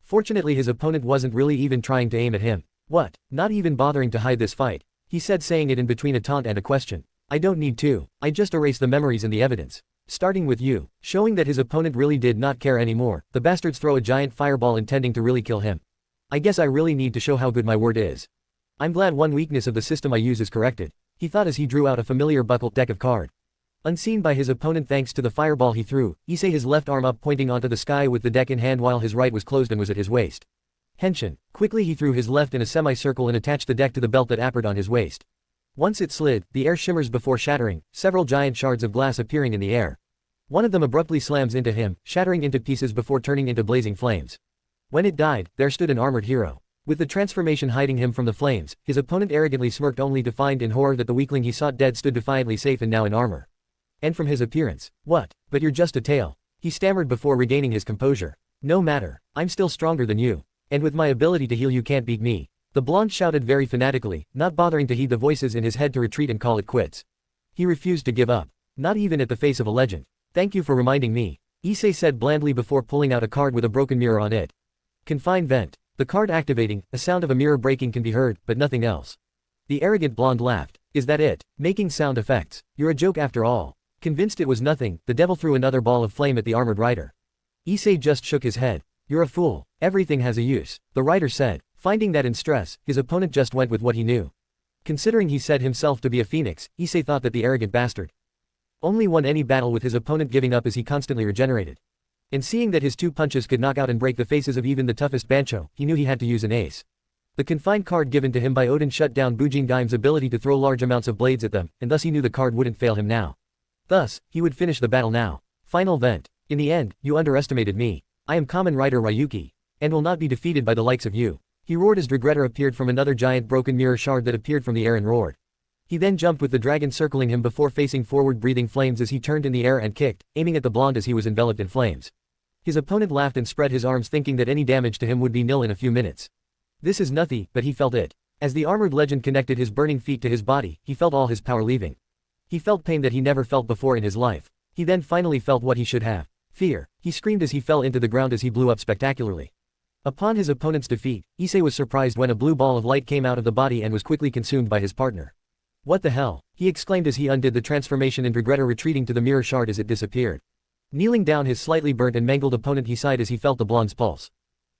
Fortunately his opponent wasn't really even trying to aim at him. What? Not even bothering to hide this fight, he said, saying it in between a taunt and a question. I don't need to. I just erase the memories and the evidence. Starting with you. Showing that his opponent really did not care anymore, the bastards throw a giant fireball intending to really kill him. I guess I really need to show how good my word is. I'm glad one weakness of the system I use is corrected, he thought as he drew out a familiar buckled deck of cards. Unseen by his opponent thanks to the fireball he threw, Issei, his left arm up pointing onto the sky with the deck in hand while his right was closed and was at his waist. Henshin. Quickly he threw his left in a semicircle and attached the deck to the belt that appeared on his waist. Once it slid, the air shimmers before shattering, several giant shards of glass appearing in the air. One of them abruptly slams into him, shattering into pieces before turning into blazing flames. When it died, there stood an armored hero. With the transformation hiding him from the flames, his opponent arrogantly smirked only to find in horror that the weakling he sought dead stood defiantly safe and now in armor. And from his appearance, what? But you're just a tail, he stammered before regaining his composure. No matter, I'm still stronger than you. And with my ability to heal you can't beat me. The blonde shouted very fanatically, not bothering to heed the voices in his head to retreat and call it quits. He refused to give up. Not even at the face of a legend. Thank you for reminding me, Issei said blandly before pulling out a card with a broken mirror on it. Confined vent. The card activating, a sound of a mirror breaking can be heard, but nothing else. The arrogant blonde laughed. Is that it? Making sound effects. You're a joke after all. Convinced it was nothing, the devil threw another ball of flame at the armored rider. Issei just shook his head. You're a fool. Everything has a use, the rider said. Finding that in stress, his opponent just went with what he knew. Considering he said himself to be a phoenix, Issei thought that the arrogant bastard only won any battle with his opponent giving up as he constantly regenerated. And seeing that his 2 punches could knock out and break the faces of even the toughest bancho, he knew he had to use an ace. The confined card given to him by Odin shut down Bujin Daim's ability to throw large amounts of blades at them, and thus he knew the card wouldn't fail him now. Thus, he would finish the battle now. Final vent. In the end, you underestimated me. I am Kamen Rider Ryuki. And will not be defeated by the likes of you. He roared as Regretter appeared from another giant broken mirror shard that appeared from the air and roared. He then jumped with the dragon circling him before facing forward breathing flames as he turned in the air and kicked, aiming at the blonde as he was enveloped in flames. His opponent laughed and spread his arms thinking that any damage to him would be nil in a few minutes. This is nothing, but he felt it. As the armored legend connected his burning feet to his body, he felt all his power leaving. He felt pain that he never felt before in his life. He then finally felt what he should have. Fear. He screamed as he fell into the ground as he blew up spectacularly. Upon his opponent's defeat, Issei was surprised when a blue ball of light came out of the body and was quickly consumed by his partner. What the hell? He exclaimed as he undid the transformation and Regretter retreating to the mirror shard as it disappeared. Kneeling down his slightly burnt and mangled opponent, he sighed as he felt the blonde's pulse.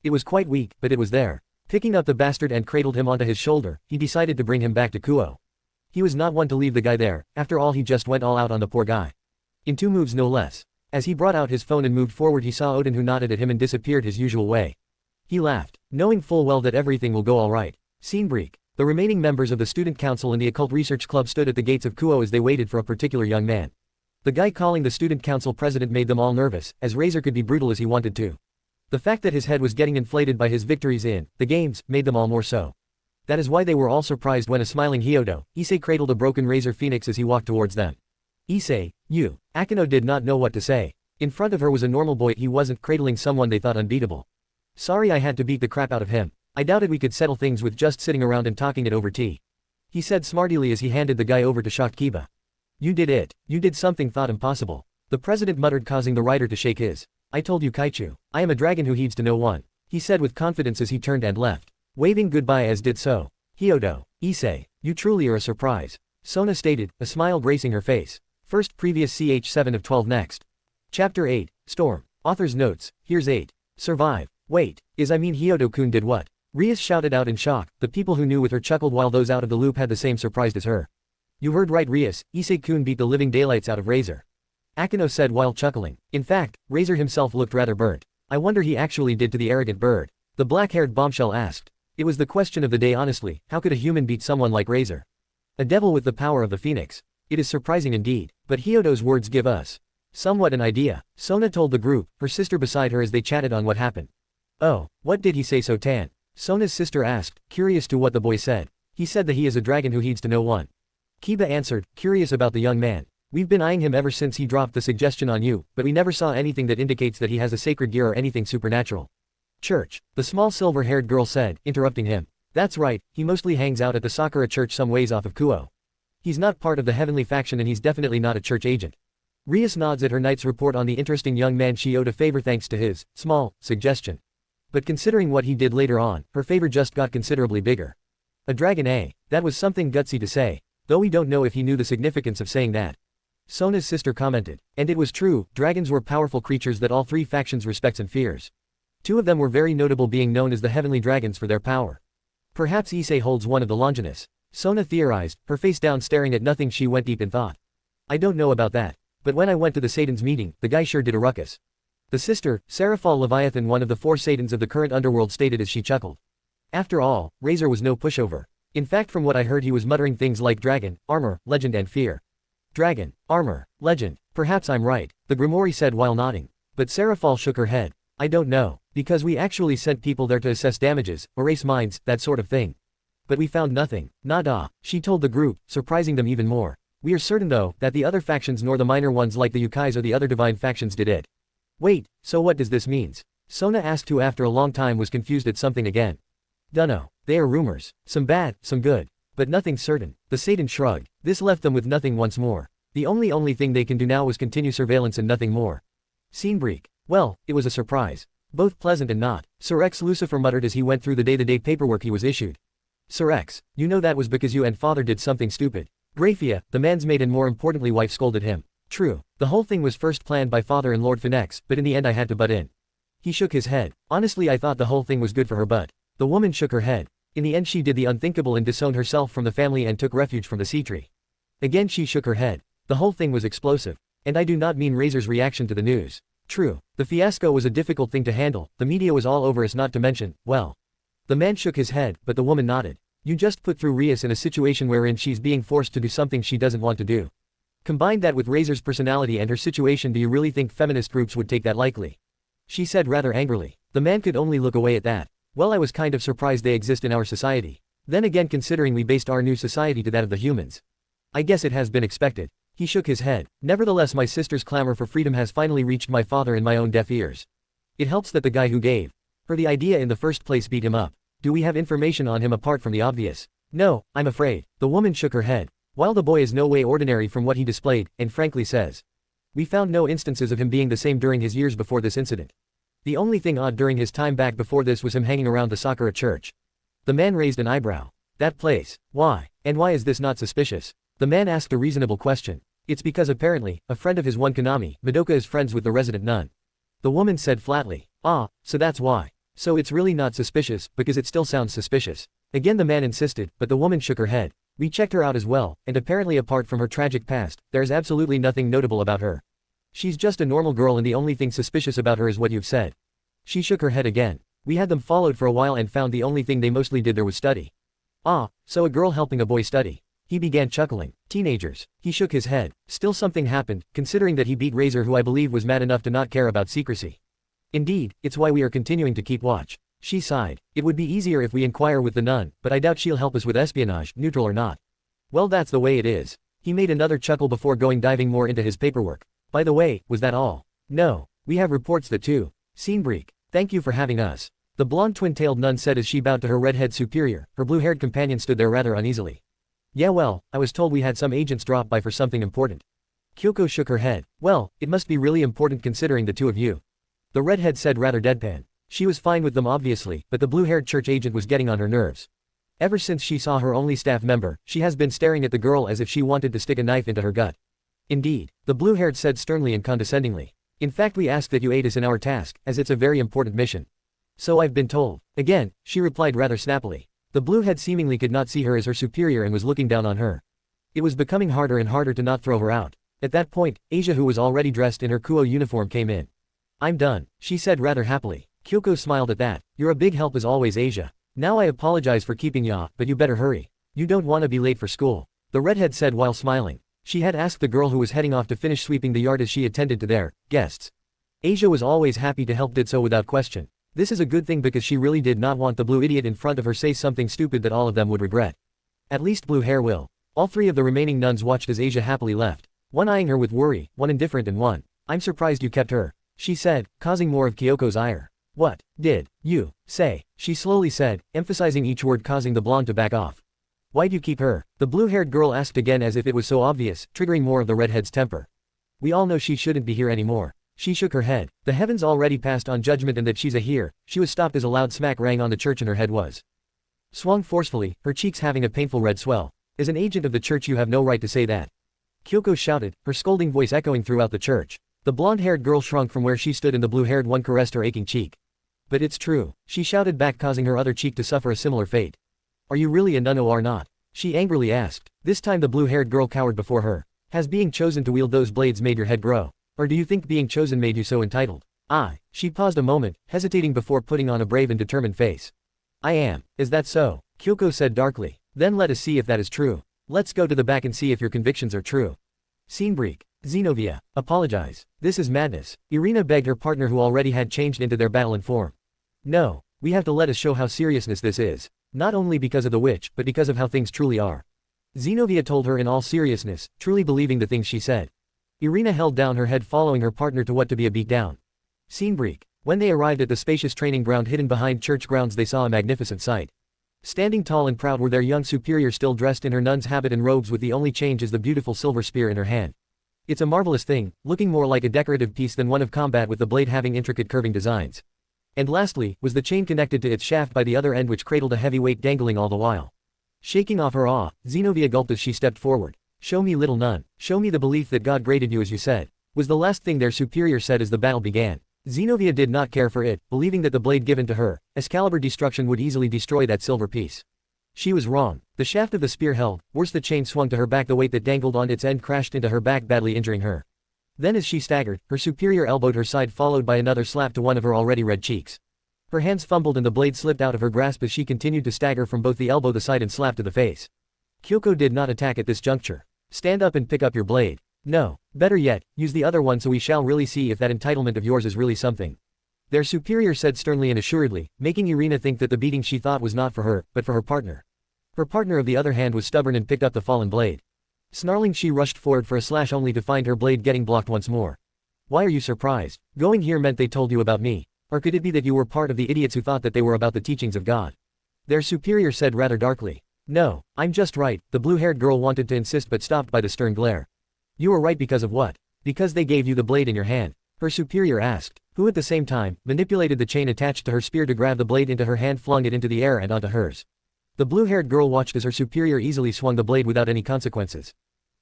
It was quite weak, but it was there. Picking up the bastard and cradled him onto his shoulder, he decided to bring him back to Kuo. He was not one to leave the guy there, after all he just went all out on the poor guy. In 2 moves no less. As he brought out his phone and moved forward, he saw Odin, who nodded at him and disappeared his usual way. He laughed, knowing full well that everything will go alright. Scene break. The remaining members of the student council and the occult research club stood at the gates of Kuo as they waited for a particular young man. The guy calling the student council president made them all nervous, as Razor could be brutal as he wanted to. The fact that his head was getting inflated by his victories in the games made them all more so. That is why they were all surprised when a smiling Hyodo, Issei, cradled a broken Razor Phoenix as he walked towards them. Issei, you. Akino did not know what to say. In front of her was a normal boy, he wasn't cradling someone they thought unbeatable. Sorry, I had to beat the crap out of him. I doubted we could settle things with just sitting around and talking it over tea. He said smartly as he handed the guy over to shocked Kiba. You did it. You did something thought impossible. The president muttered, causing the rider to shake his. I told you, Kaichu. I am a dragon who heeds to no one, he said with confidence as he turned and left, waving goodbye as did so. Hyodo, Issei, you truly are a surprise, Sona stated, a smile gracing her face. First previous ch7 of 12 next. Chapter 8, Storm. Author's notes, here's 8. Survive. Wait, Hyoto-kun did what? Rias shouted out in shock. The people who knew with her chuckled while those out of the loop had the same surprise as her. You heard right, Rias, Issei-kun beat the living daylights out of Razor. Akino said while chuckling. In fact, Razor himself looked rather burnt. I wonder he actually did to the arrogant bird. The black-haired bombshell asked. It was the question of the day honestly, how could a human beat someone like Razor? A devil with the power of the phoenix. It is surprising indeed, but Hyoto's words give us somewhat an idea. Sona told the group, her sister beside her as they chatted on what happened. Oh, what did he say so tan? Sona's sister asked, curious to what the boy said. He said that he is a dragon who heeds to no one. Kiba answered, curious about the young man. We've been eyeing him ever since he dropped the suggestion on you, but we never saw anything that indicates that he has a sacred gear or anything supernatural. Church, the small silver-haired girl said, interrupting him. That's right, he mostly hangs out at the Sakura church some ways off of Kuo. He's not part of the heavenly faction and he's definitely not a church agent. Rias nods at her knight's report on the interesting young man she owed a favor thanks to his small suggestion. But considering what he did later on, her favor just got considerably bigger. A dragon, eh? That was something gutsy to say, though we don't know if he knew the significance of saying that. Sona's sister commented. And it was true, dragons were powerful creatures that all three factions respects and fears. Two of them were very notable, being known as the heavenly dragons for their power. Perhaps Issei holds one of the Longinus. Sona theorized, her face down staring at nothing. She went deep in thought. I don't know about that. But when I went to the Satan's meeting, the guy sure did a ruckus. The sister, Seraphal Leviathan, one of the 4 Satans of the current underworld, stated as she chuckled. After all, Razor was no pushover. In fact, from what I heard, he was muttering things like dragon, armor, legend and fear. Dragon, armor, legend, perhaps I'm right, the Grimoire said while nodding. But Seraphal shook her head. I don't know, because we actually sent people there to assess damages, erase mines, that sort of thing. But we found nothing. Nada, she told the group, surprising them even more. We are certain though, that the other factions nor the minor ones like the Yukais or the other divine factions did it. Wait, so what does this means? Sona asked, who after a long time was confused at something again. Dunno, they are rumors, some bad, some good. But nothing certain. The Satan shrugged. This left them with nothing once more. The only thing they can do now was continue surveillance and nothing more. Scene break. Well, it was a surprise. Both pleasant and not. Sir X, Lucifer muttered as he went through the day-to-day paperwork he was issued. Sir X, you know that was because you and father did something stupid. Graphia, the man's maid and more importantly wife, scolded him. True, the whole thing was first planned by father and Lord Phoenix, but in the end I had to butt in. He shook his head. Honestly, I thought the whole thing was good for her, but the woman shook her head. In the end she did the unthinkable and disowned herself from the family and took refuge from the sea tree. Again she shook her head. The whole thing was explosive. And I do not mean Razor's reaction to the news. True, the fiasco was a difficult thing to handle, the media was all over us, not to mention, well. The man shook his head, but the woman nodded. You just put through Rias in a situation wherein she's being forced to do something she doesn't want to do. Combine that with Razor's personality and her situation, do you really think feminist groups would take that lightly? She said rather angrily. The man could only look away at that. Well, I was kind of surprised they exist in our society. Then again, considering we based our new society to that of the humans. I guess it has been expected. He shook his head. Nevertheless, my sister's clamor for freedom has finally reached my father and my own deaf ears. It helps that the guy who gave her the idea in the first place beat him up. Do we have information on him apart from the obvious? No, I'm afraid. The woman shook her head. While the boy is no way ordinary from what he displayed, and frankly says, we found no instances of him being the same during his years before this incident. The only thing odd during his time back before this was him hanging around the Sakura church. The man raised an eyebrow. That place. Why? And why is this not suspicious? The man asked a reasonable question. It's because apparently, a friend of his, one Konami, Madoka, is friends with the resident nun. The woman said flatly. Ah, so that's why. So it's really not suspicious, because it still sounds suspicious. Again the man insisted, but the woman shook her head. We checked her out as well, and apparently apart from her tragic past, there's absolutely nothing notable about her. She's just a normal girl and the only thing suspicious about her is what you've said. She shook her head again. We had them followed for a while and found the only thing they mostly did there was study. Ah, so a girl helping a boy study. He began chuckling. Teenagers. He shook his head. Still something happened, considering that he beat Razor, who I believe was mad enough to not care about secrecy. Indeed, it's why we are continuing to keep watch. She sighed. It would be easier if we inquire with the nun, but I doubt she'll help us with espionage, neutral or not. Well, that's the way it is. He made another chuckle before diving more into his paperwork. By the way, was that all? No. We have reports that too. Scene break. Thank you for having us. The blonde twin-tailed nun said as she bowed to her redhead superior. Her blue-haired companion stood there rather uneasily. Yeah, well, I was told we had some agents drop by for something important. Kyoko shook her head. Well, it must be really important considering the two of you. The redhead said rather deadpan. She was fine with them obviously, but the blue-haired church agent was getting on her nerves. Ever since she saw her only staff member, she has been staring at the girl as if she wanted to stick a knife into her gut. Indeed, the blue-haired said sternly and condescendingly. In fact, we ask that you aid us in our task, as it's a very important mission. So I've been told. Again, she replied rather snappily. The bluehead seemingly could not see her as her superior and was looking down on her. It was becoming harder and harder to not throw her out. At that point, Asia, who was already dressed in her Kuo uniform, came in. I'm done, she said rather happily. Kyoko smiled at that. You're a big help as always, Asia. Now I apologize for keeping ya, but you better hurry. You don't want to be late for school. The redhead said while smiling. She had asked the girl who was heading off to finish sweeping the yard as she attended to their guests. Asia was always happy to help, did so without question. This is a good thing because she really did not want the blue idiot in front of her say something stupid that all of them would regret. At least blue hair will. All three of the remaining nuns watched as Asia happily left. One eyeing her with worry, one indifferent, and one, I'm surprised you kept her, she said, causing more of Kyoko's ire. What did you say? She slowly said, emphasizing each word, causing the blonde to back off. Why'd you keep her? The blue-haired girl asked again as if it was so obvious, triggering more of the redhead's temper. We all know she shouldn't be here anymore. She shook her head. The heavens already passed on judgment and that she's a here. She was stopped as a loud smack rang on the church and her head was swung forcefully, her cheeks having a painful red swell. As an agent of the church you have no right to say that. Kyoko shouted, her scolding voice echoing throughout the church. The blonde-haired girl shrunk from where she stood and the blue-haired one caressed her aching cheek. But it's true, she shouted back, causing her other cheek to suffer a similar fate. Are you really a nun or not? She angrily asked. This time the blue-haired girl cowered before her. Has being chosen to wield those blades made your head grow? Or do you think being chosen made you so entitled? She paused a moment, hesitating before putting on a brave and determined face. I am. Is that so? Kyoko said darkly. Then let us see if that is true. Let's go to the back and see if your convictions are true. Scene break. Xenovia, apologize. This is madness. Irina begged her partner, who already had changed into their battling form. No, we have to let us show how seriousness this is. Not only because of the witch, but because of how things truly are. Xenovia told her in all seriousness, truly believing the things she said. Irina held down her head, following her partner to what to be a beatdown. Scene break. When they arrived at the spacious training ground hidden behind church grounds, they saw a magnificent sight. Standing tall and proud were their young superior, still dressed in her nun's habit and robes, with the only change is the beautiful silver spear in her hand. It's a marvelous thing, looking more like a decorative piece than one of combat, with the blade having intricate curving designs. And lastly, was the chain connected to its shaft by the other end, which cradled a heavy weight dangling all the while. Shaking off her awe, Xenovia gulped as she stepped forward. Show me, little nun. Show me the belief that God graded you as you said, was the last thing their superior said as the battle began. Xenovia did not care for it, believing that the blade given to her, Excalibur destruction, would easily destroy that silver piece. She was wrong. The shaft of the spear held, worse the chain swung to her back, the weight that dangled on its end crashed into her back, badly injuring her. Then as she staggered, her superior elbowed her side, followed by another slap to one of her already red cheeks. Her hands fumbled and the blade slipped out of her grasp as she continued to stagger from both the elbow, the side, and slap to the face. Kyoko did not attack at this juncture. Stand up and pick up your blade. No, better yet, use the other one so we shall really see if that entitlement of yours is really something. Their superior said sternly and assuredly, making Irina think that the beating she thought was not for her, but for her partner. Her partner, on the other hand, was stubborn and picked up the fallen blade. Snarling, she rushed forward for a slash, only to find her blade getting blocked once more. Why are you surprised? Going here meant they told you about me. Or could it be that you were part of the idiots who thought that they were about the teachings of God? Their superior said rather darkly. No, I'm just right, the blue-haired girl wanted to insist but stopped by the stern glare. You were right because of what? Because they gave you the blade in your hand, her superior asked, who at the same time manipulated the chain attached to her spear to grab the blade into her hand, flung it into the air and onto hers. The blue-haired girl watched as her superior easily swung the blade without any consequences.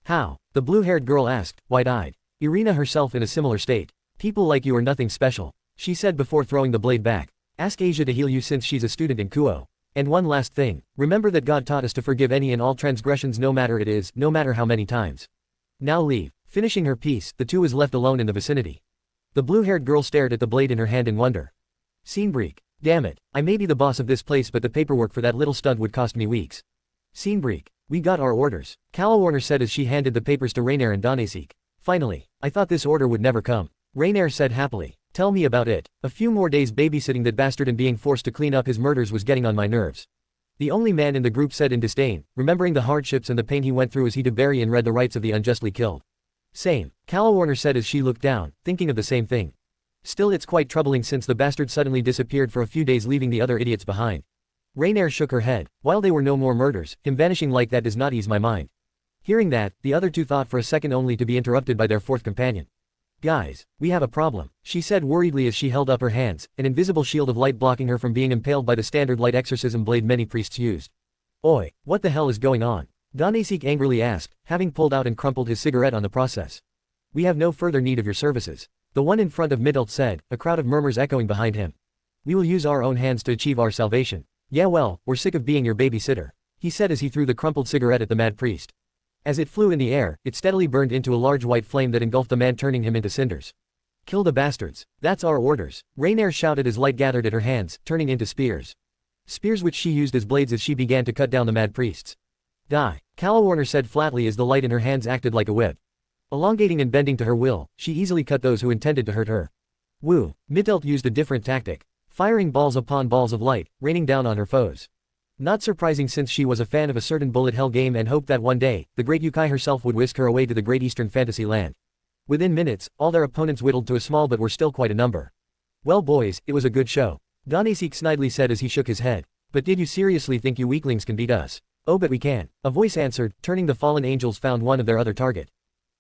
How? The blue-haired girl asked, wide-eyed. Irina, herself in a similar state. People like you are nothing special, she said before throwing the blade back. Ask Asia to heal you since she's a student in Kuo. And one last thing, remember that God taught us to forgive any and all transgressions, no matter how many times. Now leave. Finishing her piece, the two was left alone in the vicinity. The blue-haired girl stared at the blade in her hand in wonder. Scene break. Damn it, I may be the boss of this place, but the paperwork for that little stunt would cost me weeks. Scene break. We got our orders, Calawarner said as she handed the papers to Rainier and Danasik. Finally, I thought this order would never come, Rainier said happily. Tell me about it. A few more days babysitting that bastard and being forced to clean up his murders was getting on my nerves. The only man in the group said in disdain, remembering the hardships and the pain he went through as he to bury and read the rights of the unjustly killed. Same, Calawarner said as she looked down, thinking of the same thing. Still, it's quite troubling since the bastard suddenly disappeared for a few days, leaving the other idiots behind. Rainier shook her head. While they were no more murders, him vanishing like that does not ease my mind. Hearing that, the other two thought for a second, only to be interrupted by their fourth companion. Guys, we have a problem, she said worriedly as she held up her hands, an invisible shield of light blocking her from being impaled by the standard light exorcism blade many priests used. Oi, what the hell is going on? Danasik angrily asked, having pulled out and crumpled his cigarette on the process. We have no further need of your services. The one in front of Midult said, a crowd of murmurs echoing behind him. We will use our own hands to achieve our salvation. Yeah well, we're sick of being your babysitter, he said as he threw the crumpled cigarette at the mad priest. As it flew in the air, it steadily burned into a large white flame that engulfed the man, turning him into cinders. Kill the bastards. That's our orders, Rainier shouted as light gathered at her hands, turning into spears. Spears which she used as blades as she began to cut down the mad priests. Die, Calawarner said flatly as the light in her hands acted like a whip. Elongating and bending to her will, she easily cut those who intended to hurt her. Woo, Midult used a different tactic, firing balls upon balls of light, raining down on her foes. Not surprising since she was a fan of a certain bullet hell game and hoped that one day, the great Yukai herself would whisk her away to the great eastern fantasy land. Within minutes, all their opponents whittled to a small but were still quite a number. Well boys, it was a good show, Danasik snidely said as he shook his head. But did you seriously think you weaklings can beat us? Oh but we can, a voice answered, turning. The fallen angels found one of their other target.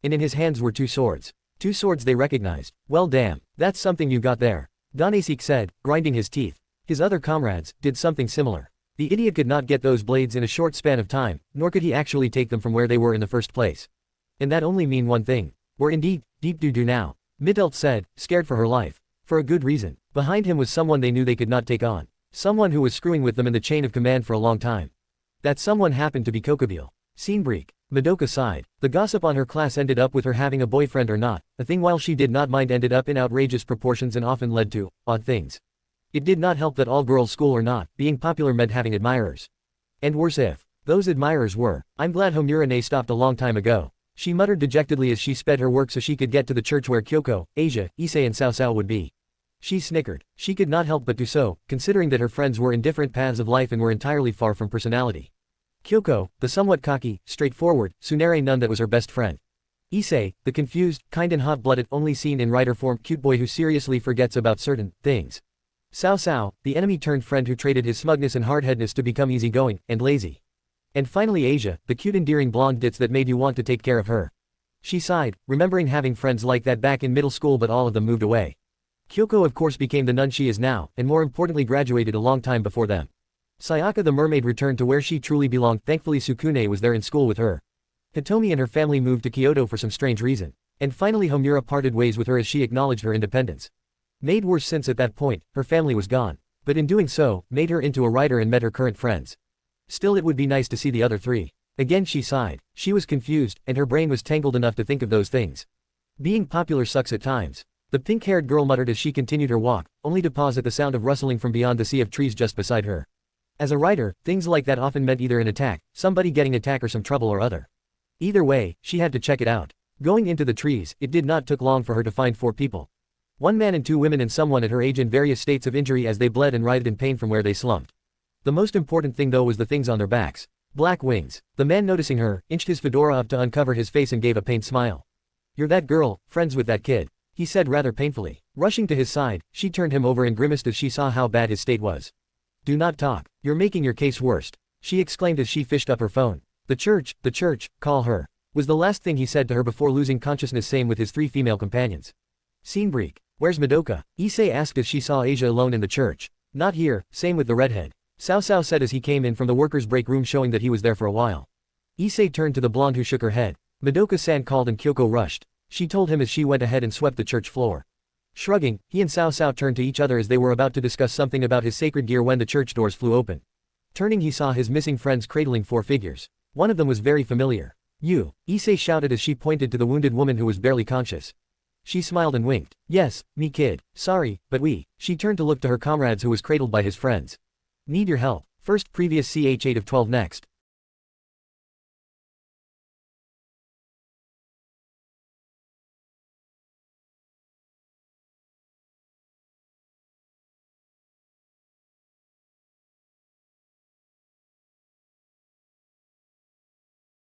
And in his hands were two swords. Two swords they recognized. Well damn, that's something you got there, Danasik said, grinding his teeth. His other comrades did something similar. The idiot could not get those blades in a short span of time, nor could he actually take them from where they were in the first place. And that only mean one thing. We're indeed deep doo-doo now, Midult said, scared for her life. For a good reason. Behind him was someone they knew they could not take on. Someone who was screwing with them in the chain of command for a long time. That someone happened to be Kokobile. Scenebreak. Madoka sighed. The gossip on her class ended up with her having a boyfriend or not, a thing while she did not mind ended up in outrageous proportions and often led to odd things. It did not help that all girls school or not, being popular meant having admirers. And worse if those admirers were. I'm glad Homurane stopped a long time ago, she muttered dejectedly as she sped her work so she could get to the church where Kyoko, Asia, Issei and Sao Sao would be. She snickered. She could not help but do so, considering that her friends were in different paths of life and were entirely far from personality. Kyoko, the somewhat cocky, straightforward, Tsunere nun that was her best friend. Issei, the confused, kind and hot-blooded only seen in writer form cute boy who seriously forgets about certain things. Sao Sao, the enemy-turned friend who traded his smugness and hard-headedness to become easygoing and lazy. And finally Asia, the cute endearing blonde ditz that made you want to take care of her. She sighed, remembering having friends like that back in middle school, but all of them moved away. Kyoko of course became the nun she is now, and more importantly graduated a long time before them. Sayaka the mermaid returned to where she truly belonged. Thankfully Sukune was there in school with her. Hitomi and her family moved to Kyoto for some strange reason. And finally Homura parted ways with her as she acknowledged her independence. Made worse since at that point, her family was gone. But in doing so, made her into a writer and met her current friends. Still it would be nice to see the other three. Again she sighed. She was confused, and her brain was tangled enough to think of those things. Being popular sucks at times. The pink-haired girl muttered as she continued her walk, only to pause at the sound of rustling from beyond the sea of trees just beside her. As a writer, things like that often meant either an attack, somebody getting attacked or some trouble or other. Either way, she had to check it out. Going into the trees, it did not took long for her to find 4 people. 1 man and 2 women and someone at her age in various states of injury as they bled and writhed in pain from where they slumped. The most important thing though was the things on their backs. Black wings. The man noticing her, inched his fedora up to uncover his face and gave a pained smile. You're that girl, friends with that kid, he said rather painfully. Rushing to his side, she turned him over and grimaced as she saw how bad his state was. Do not talk. You're making your case worse, she exclaimed as she fished up her phone. The church, call her, was the last thing he said to her before losing consciousness. Same with his 3 female companions. Scenebreak. Where's Madoka? Issei asked as she saw Asia alone in the church. Not here, same with the redhead, Sao Sao said as he came in from the workers' break room, showing that he was there for a while. Issei turned to the blonde who shook her head. Madoka-san called and Kyoko rushed. She told him as she went ahead and swept the church floor. Shrugging, he and Sao Sao turned to each other as they were about to discuss something about his sacred gear when the church doors flew open. Turning, he saw his missing friends cradling 4 figures. One of them was very familiar. You, Issei shouted as she pointed to the wounded woman who was barely conscious. She smiled and winked. Yes, me kid. Sorry, but we. She turned to look to her comrades who was cradled by his friends. Need your help. First previous CH8 of 12 next.